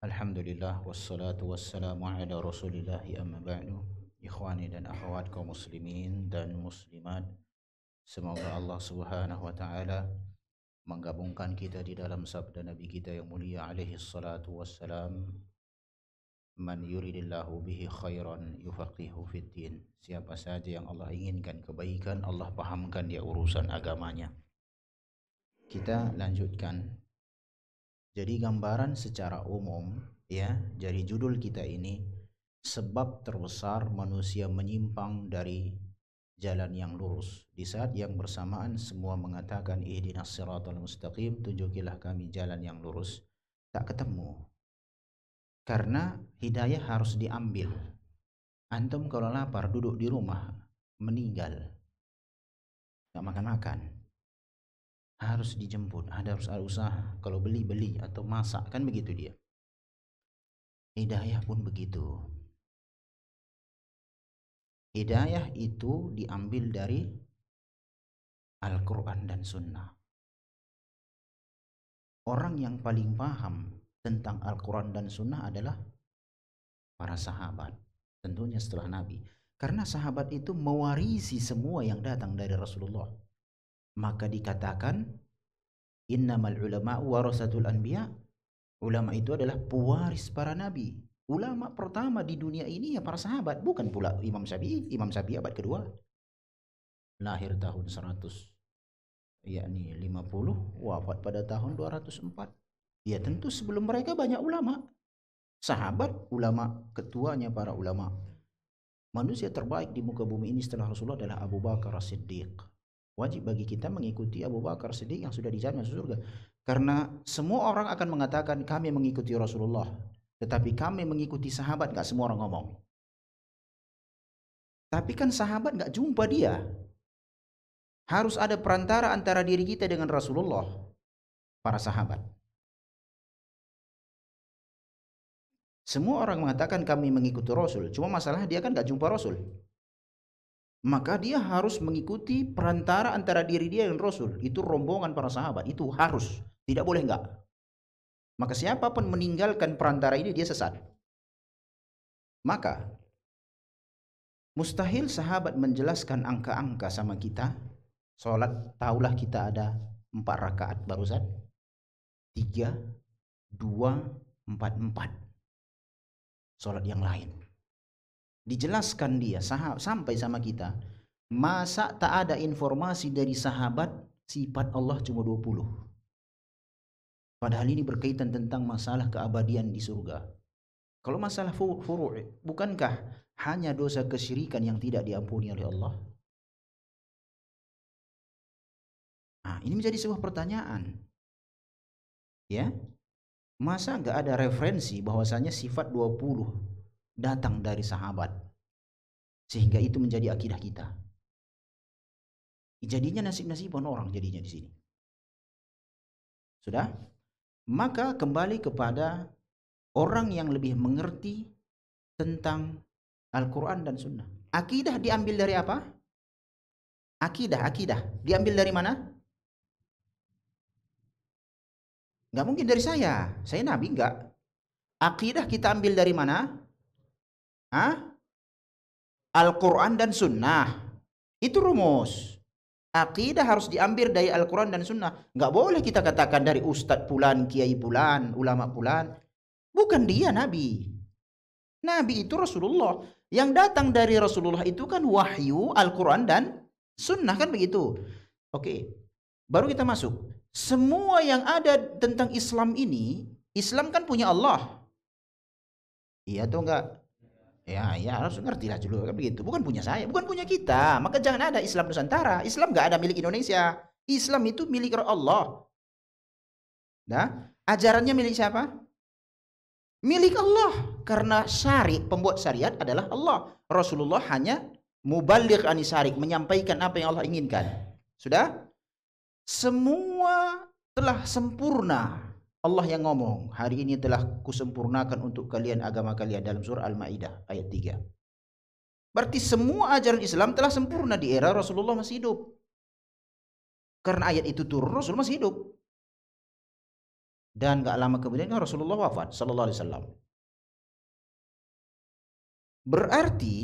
Alhamdulillah wassalatu wassalamu ala rasulillahi amma ba'du. Ikhwani dan akhwat kaum muslimin dan muslimat, semoga Allah subhanahu wa ta'ala menggabungkan kita di dalam sabda Nabi kita yang mulia alaihi salatu wassalam, man yuridillahu bihi khairan yufaqihu fiddin. Siapa saja yang Allah inginkan kebaikan, Allah pahamkan dia urusan agamanya. Kita lanjutkan. Jadi gambaran secara umum ya, dari judul kita ini, sebab terbesar manusia menyimpang dari jalan yang lurus. Di saat yang bersamaan semua mengatakan ihdinas siratal mustaqim, tunjukilah kami jalan yang lurus, tak ketemu. Karena hidayah harus diambil. Antum kalau lapar duduk di rumah meninggal, gak makan-makan, harus dijemput, harus ada usaha. Kalau beli atau masak, kan begitu dia. Hidayah pun begitu. Hidayah itu diambil dari Al-Quran dan Sunnah. Orang yang paling paham tentang Al-Quran dan Sunnah adalah para sahabat, tentunya setelah Nabi. Karena sahabat itu mewarisi semua yang datang dari Rasulullah. Maka dikatakan innamal ulama warasatul anbiya. Ulama itu adalah pewaris para nabi. Ulama pertama di dunia ini ya para sahabat, bukan pula Imam Syafi'i. Imam Syafi'i abad kedua, lahir tahun 100 yakni 50, wafat pada tahun 204. Ya tentu sebelum mereka banyak ulama. Sahabat, ulama, ketuanya para ulama. Manusia terbaik di muka bumi ini setelah Rasulullah adalah Abu Bakar As-Siddiq. Wajib bagi kita mengikuti Abu Bakar As-Siddiq yang sudah dijamin surga. Karena semua orang akan mengatakan kami mengikuti Rasulullah, tetapi kami mengikuti sahabat. Gak semua orang ngomong. Tapi kan sahabat gak jumpa dia. Harus ada perantara antara diri kita dengan Rasulullah, para sahabat. Semua orang mengatakan kami mengikuti Rasul, cuma masalah dia kan gak jumpa Rasul. Maka dia harus mengikuti perantara antara diri dia dan Rasul. Itu rombongan para sahabat, itu harus, tidak boleh enggak. Maka siapapun meninggalkan perantara ini dia sesat. Maka mustahil sahabat menjelaskan angka-angka sama kita. Sholat, taulah kita ada 4 rakaat barusan, 3, 2, 4, 4. Sholat yang lain dijelaskan dia sampai sama kita. Masa tak ada informasi dari sahabat sifat Allah cuma 20? Padahal ini berkaitan tentang masalah keabadian di surga. Kalau masalah furu', bukankah hanya dosa kesyirikan yang tidak diampuni oleh Allah? Nah, ini menjadi sebuah pertanyaan. Ya, masa nggak ada referensi bahwasanya sifat 20 datang dari sahabat, sehingga itu menjadi akidah kita. Jadinya nasib-nasiban orang jadinya di sini. Sudah? Maka kembali kepada orang yang lebih mengerti tentang Al-Quran dan Sunnah. Akidah diambil dari apa? Akidah diambil dari mana? Nggak mungkin dari saya nabi nggak. Akidah kita ambil dari mana? Hah? Al-Quran dan Sunnah. Itu rumus. Akidah harus diambil dari Al-Quran dan Sunnah. Nggak boleh kita katakan dari Ustadz Pulan, Kiai Pulan, Ulama Pulan. Bukan dia Nabi. Nabi itu Rasulullah. Yang datang dari Rasulullah itu kan wahyu, Al-Quran dan Sunnah, kan begitu. Oke, baru kita masuk. Semua yang ada tentang Islam ini, Islam kan punya Allah. Iya atau enggak? Ya harus ngerti lah dulu kan begitu. Bukan punya saya, bukan punya kita. Maka jangan ada Islam Nusantara. Islam nggak ada milik Indonesia. Islam itu milik Allah. Nah, ajarannya milik siapa? Milik Allah. Karena pembuat syariat adalah Allah. Rasulullah hanya muballigh anisyarik, menyampaikan apa yang Allah inginkan. Sudah? Semua telah sempurna. Allah yang ngomong, hari ini telah kusempurnakan untuk kalian agama kalian, dalam surah Al-Maidah ayat 3. Berarti semua ajaran Islam telah sempurna di era Rasulullah masih hidup. Karena ayat itu turun, Rasul masih hidup. Dan gak lama kemudian Rasulullah wafat sallallahu alaihi wasallam. Berarti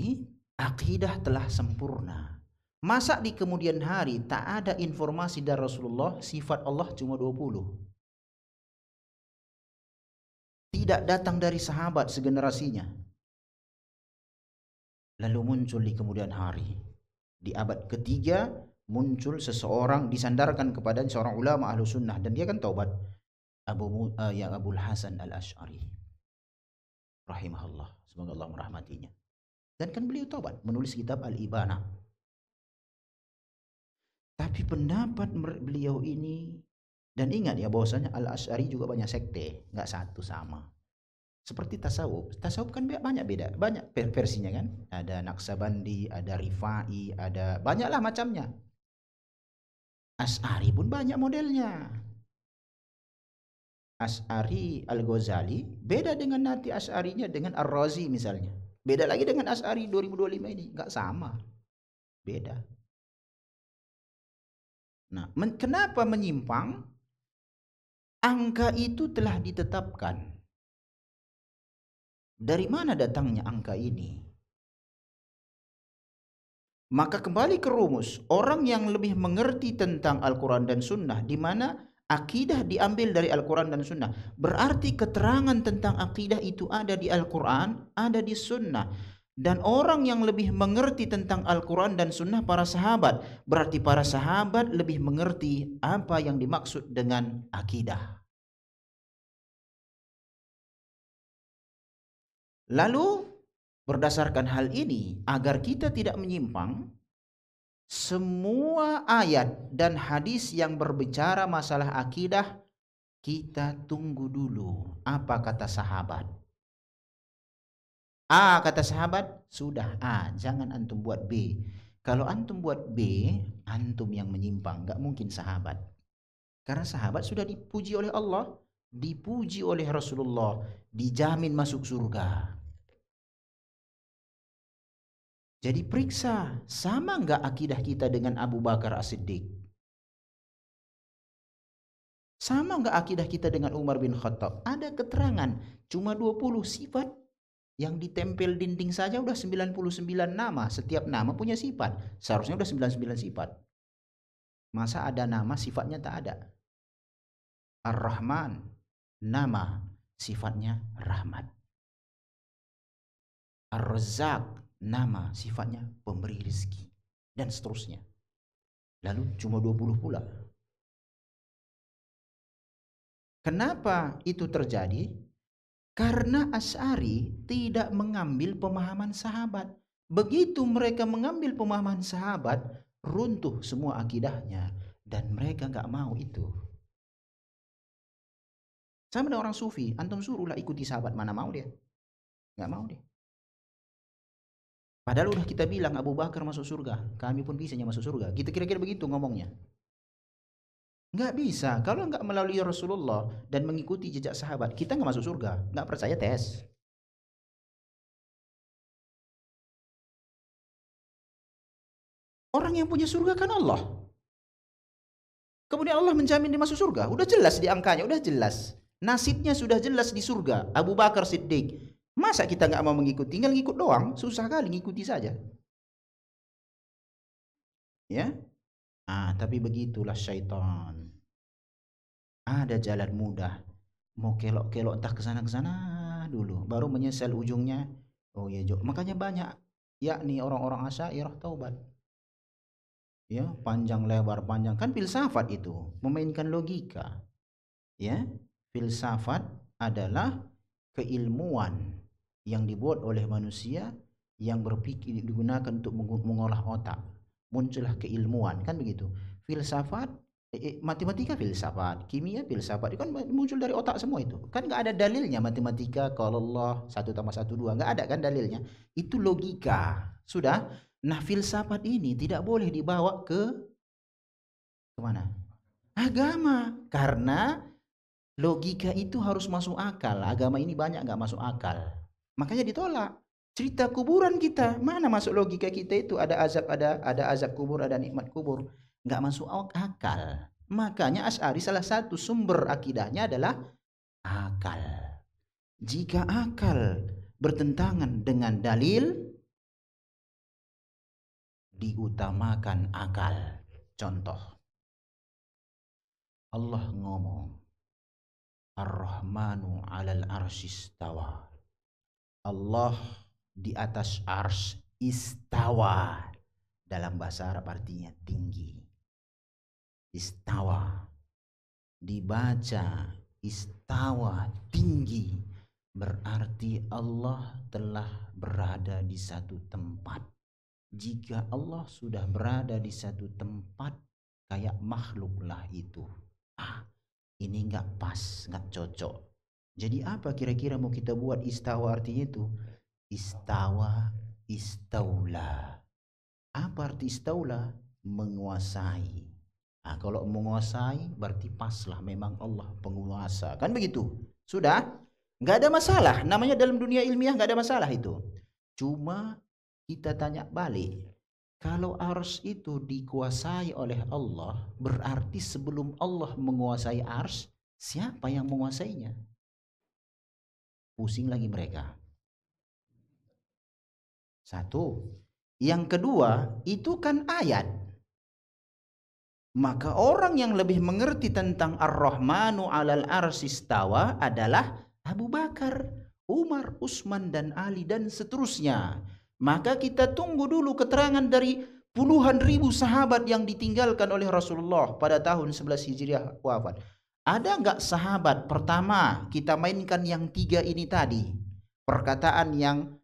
akidah telah sempurna. Masa di kemudian hari tak ada informasi dari Rasulullah, sifat Allah cuma 20? Tidak datang dari sahabat segenerasinya. Lalu muncul di kemudian hari, di abad ketiga, muncul seseorang disandarkan kepada seorang ulama ahlu sunnah, dan dia kan taubat, Abul Hasan al-Ash'ari rahimahullah, semoga Allah merahmatinya. Dan kan beliau taubat, menulis kitab Al-Ibana. Tapi pendapat beliau ini, dan ingat ya bahwasanya Al-Ash'ari juga banyak sekte, nggak satu sama. Seperti tasawuf. Tasawuf kan banyak beda, banyak versinya kan. Ada Naqsabandi, ada Rifai, ada banyaklah macamnya. Asy'ari pun banyak modelnya. Asy'ari Al-Ghazali beda dengan nanti Asy'arinya dengan Ar-Razi misalnya. Beda lagi dengan Asy'ari 2025 ini, nggak sama. Beda. Nah, kenapa menyimpang? Angka itu telah ditetapkan. Dari mana datangnya angka ini? Maka kembali ke rumus, orang yang lebih mengerti tentang Al-Quran dan Sunnah, di mana akidah diambil dari Al-Quran dan Sunnah. Berarti keterangan tentang akidah itu ada di Al-Quran, ada di Sunnah. Dan orang yang lebih mengerti tentang Al-Quran dan Sunnah para sahabat. Berarti para sahabat lebih mengerti apa yang dimaksud dengan akidah. Lalu berdasarkan hal ini, agar kita tidak menyimpang, semua ayat dan hadis yang berbicara masalah akidah, kita tunggu dulu apa kata sahabat. A kata sahabat, sudah A, jangan antum buat B. Kalau antum buat B, antum yang menyimpang, gak mungkin sahabat. Karena sahabat sudah dipuji oleh Allah, dipuji oleh Rasulullah, dijamin masuk surga. Jadi periksa, sama nggak akidah kita dengan Abu Bakar As-Siddiq? Sama nggak akidah kita dengan Umar bin Khattab? Ada keterangan, cuma 20 sifat yang ditempel dinding saja udah 99 nama. Setiap nama punya sifat. Seharusnya udah 99 sifat. Masa ada nama sifatnya tak ada? Ar-Rahman, nama sifatnya rahmat. Ar-Razzaq, nama sifatnya pemberi rezeki, dan seterusnya. Lalu cuma 20 pula. Kenapa itu terjadi? Karena Asy'ari tidak mengambil pemahaman sahabat. Begitu mereka mengambil pemahaman sahabat, runtuh semua akidahnya, dan mereka nggak mau itu. Sama dengan orang sufi, antum suruhlah ikuti sahabat, mana mau dia? Nggak mau dia. Padahal udah kita bilang Abu Bakar masuk surga, kami pun bisa masuk surga. Kita kira-kira begitu ngomongnya. Nggak bisa. Kalau nggak melalui Rasulullah dan mengikuti jejak sahabat, kita nggak masuk surga. Nggak percaya tes. Orang yang punya surga kan Allah. Kemudian Allah menjamin dia masuk surga. Udah jelas di angkanya, udah jelas. Nasibnya sudah jelas di surga. Abu Bakar Siddiq. Masa kita nggak mau mengikuti? Tinggal ngikut doang. Susah kali ngikuti saja. Ya. Tapi begitulah syaitan. Ada jalan mudah. Mau kelok-kelok entah ke sana dulu. Baru menyesal ujungnya. Oh ya, makanya banyak yakni orang-orang Asy'ariyah taubat. Ya, panjang lebar panjang kan filsafat itu, memainkan logika. Ya, filsafat adalah keilmuan yang dibuat oleh manusia yang berpikir digunakan untuk mengolah otak. Muncullah keilmuan, kan begitu. Filsafat, matematika filsafat, kimia filsafat, itu kan muncul dari otak semua itu. Kan nggak ada dalilnya matematika kalau Allah 1+1=2, nggak ada kan dalilnya. Itu logika. Sudah. Nah, filsafat ini tidak boleh dibawa ke mana? Agama. Karena logika itu harus masuk akal. Agama ini banyak nggak masuk akal. Makanya ditolak. Cerita kuburan kita, mana masuk logika kita itu? Ada azab kubur, ada nikmat kubur. Nggak masuk akal. Makanya Asy'ari salah satu sumber akidahnya adalah akal. Jika akal bertentangan dengan dalil, diutamakan akal. Contoh, Allah ngomong, Ar-Rahmanu 'alal arsy istawa. Allah di atas arsy istawa. Dalam bahasa Arab artinya tinggi. Istawa. Dibaca istawa, tinggi. Berarti Allah telah berada di satu tempat. Jika Allah sudah berada di satu tempat, kayak makhluklah itu. Ini nggak pas, nggak cocok. Jadi apa kira-kira mau kita buat istawa artinya itu? Istawa, istaula. Apa arti istaula? Menguasai. Kalau menguasai berarti paslah memang Allah penguasa. Kan begitu? Sudah? Nggak ada masalah. Namanya dalam dunia ilmiah nggak ada masalah itu. Cuma kita tanya balik, kalau arsy itu dikuasai oleh Allah, berarti sebelum Allah menguasai arsy, siapa yang menguasainya? Pusing lagi mereka. Satu. Yang kedua, itu kan ayat. Maka orang yang lebih mengerti tentang Ar-Rahmanu 'alal arsy istawa adalah Abu Bakar, Umar, Utsman, dan Ali, dan seterusnya. Maka kita tunggu dulu keterangan dari puluhan ribu sahabat yang ditinggalkan oleh Rasulullah pada tahun 11 Hijriah wafat. Ada nggak sahabat pertama kita mainkan yang 3 ini tadi? Perkataan yang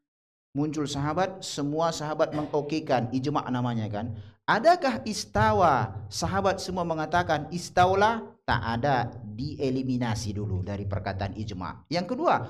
muncul sahabat, semua sahabat mengokekan, ijma' namanya kan. Adakah istawa? Sahabat semua mengatakan istaula? Tak ada, dieliminasi dulu dari perkataan ijma'. Yang kedua,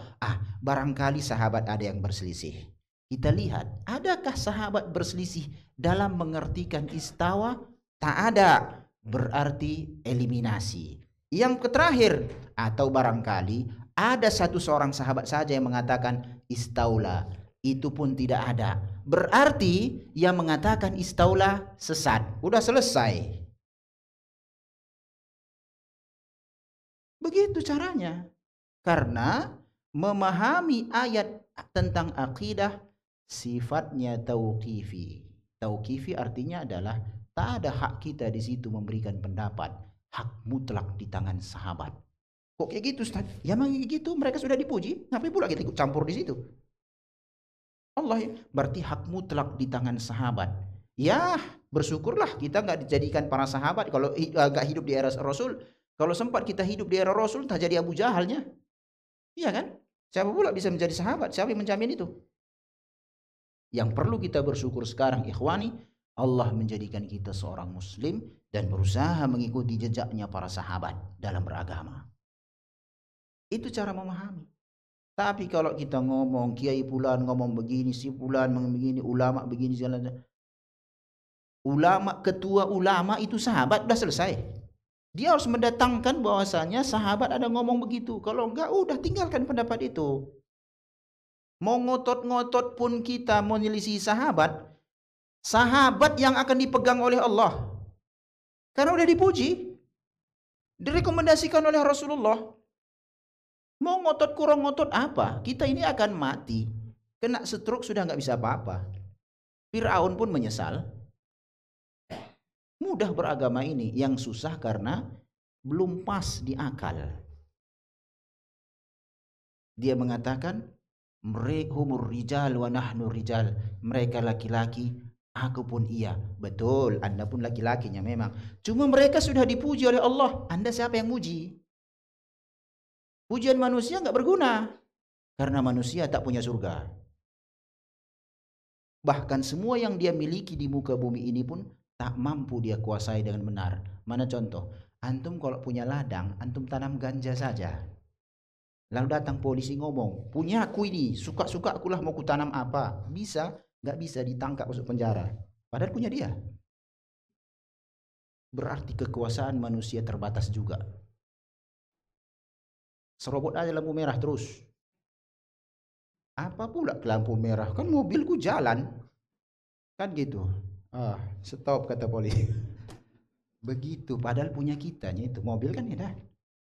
barangkali sahabat ada yang berselisih. Kita lihat, adakah sahabat berselisih dalam mengertikan istawa? Tak ada, berarti eliminasi. Yang terakhir, atau barangkali ada seorang sahabat saja yang mengatakan istaula, itu pun tidak ada. Berarti yang mengatakan istaula sesat. Udah selesai. Begitu caranya. Karena memahami ayat tentang akidah sifatnya tauqifi. Tauqifi artinya adalah tak ada hak kita di situ memberikan pendapat. Hak mutlak di tangan sahabat. Kok kayak gitu, Ustaz? Ya memang gitu, mereka sudah dipuji. Ngapain pula kita ikut campur di situ? Allah ya, berarti hak mutlak di tangan sahabat. Ya, bersyukurlah kita nggak dijadikan para sahabat kalau nggak hidup di era Rasul. Kalau sempat kita hidup di era Rasul, tak jadi Abu Jahalnya. Iya kan? Siapa pula bisa menjadi sahabat? Siapa yang menjamin itu? Yang perlu kita bersyukur sekarang, ikhwani, Allah menjadikan kita seorang muslim dan berusaha mengikuti jejaknya para sahabat dalam beragama. Itu cara memahami. Tapi kalau kita ngomong, kiai fulan ngomong begini, si fulan ngomong begini, ulama begini, ulama, ketua ulama itu sahabat, udah selesai. Dia harus mendatangkan bahwasanya sahabat ada ngomong begitu. Kalau enggak, udah tinggalkan pendapat itu. Mau ngotot-ngotot pun kita mau menyelisih sahabat, sahabat yang akan dipegang oleh Allah. Karena udah dipuji. Direkomendasikan oleh Rasulullah. Mau ngotot kurang ngotot apa? Kita ini akan mati. Kena stroke sudah nggak bisa apa-apa. Firaun pun menyesal. Mudah beragama ini, yang susah karena belum pas di akal. Dia mengatakan, humur rijal wa nahnu rijal. Mereka laki-laki, aku pun iya. Betul, Anda pun laki-lakinya memang. Cuma mereka sudah dipuji oleh Allah. Anda siapa yang muji? Pujian manusia nggak berguna. Karena manusia tak punya surga. Bahkan semua yang dia miliki di muka bumi ini pun tak mampu dia kuasai dengan benar. Mana contoh? Antum kalau punya ladang, antum tanam ganja saja. Lalu datang polisi ngomong, punya aku ini, suka-suka akulah mau kutanam apa. Bisa? Nggak bisa, ditangkap masuk penjara. Padahal punya dia. Berarti kekuasaan manusia terbatas juga. Serobot aja lampu merah terus. Apa pula lampu merah? Kan mobilku jalan. Kan gitu. Stop kata polisi. Begitu, padahal punya kitanya itu. Mobil kan ya dah.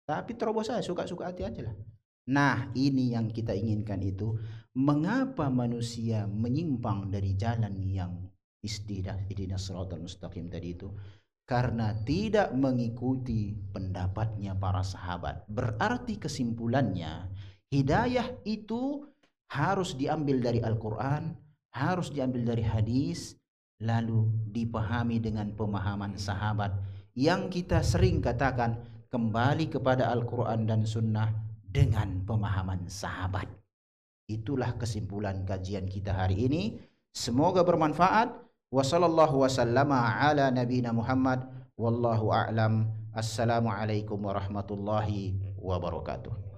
Tapi terobos saya suka-suka hati aja lah. Nah, ini yang kita inginkan itu. Mengapa manusia menyimpang dari jalan yang ihdinas siratal mustaqim tadi itu? Karena tidak mengikuti pendapatnya para sahabat. Berarti kesimpulannya, hidayah itu harus diambil dari Al-Quran, harus diambil dari hadis, lalu dipahami dengan pemahaman sahabat. Yang kita sering katakan, kembali kepada Al-Quran dan Sunnah dengan pemahaman sahabat. Itulah kesimpulan kajian kita hari ini. Semoga bermanfaat. Wassallallahu wasallama ala nabina Muhammad. Wallahu a'lam. Assalamualaikum warahmatullahi wabarakatuh.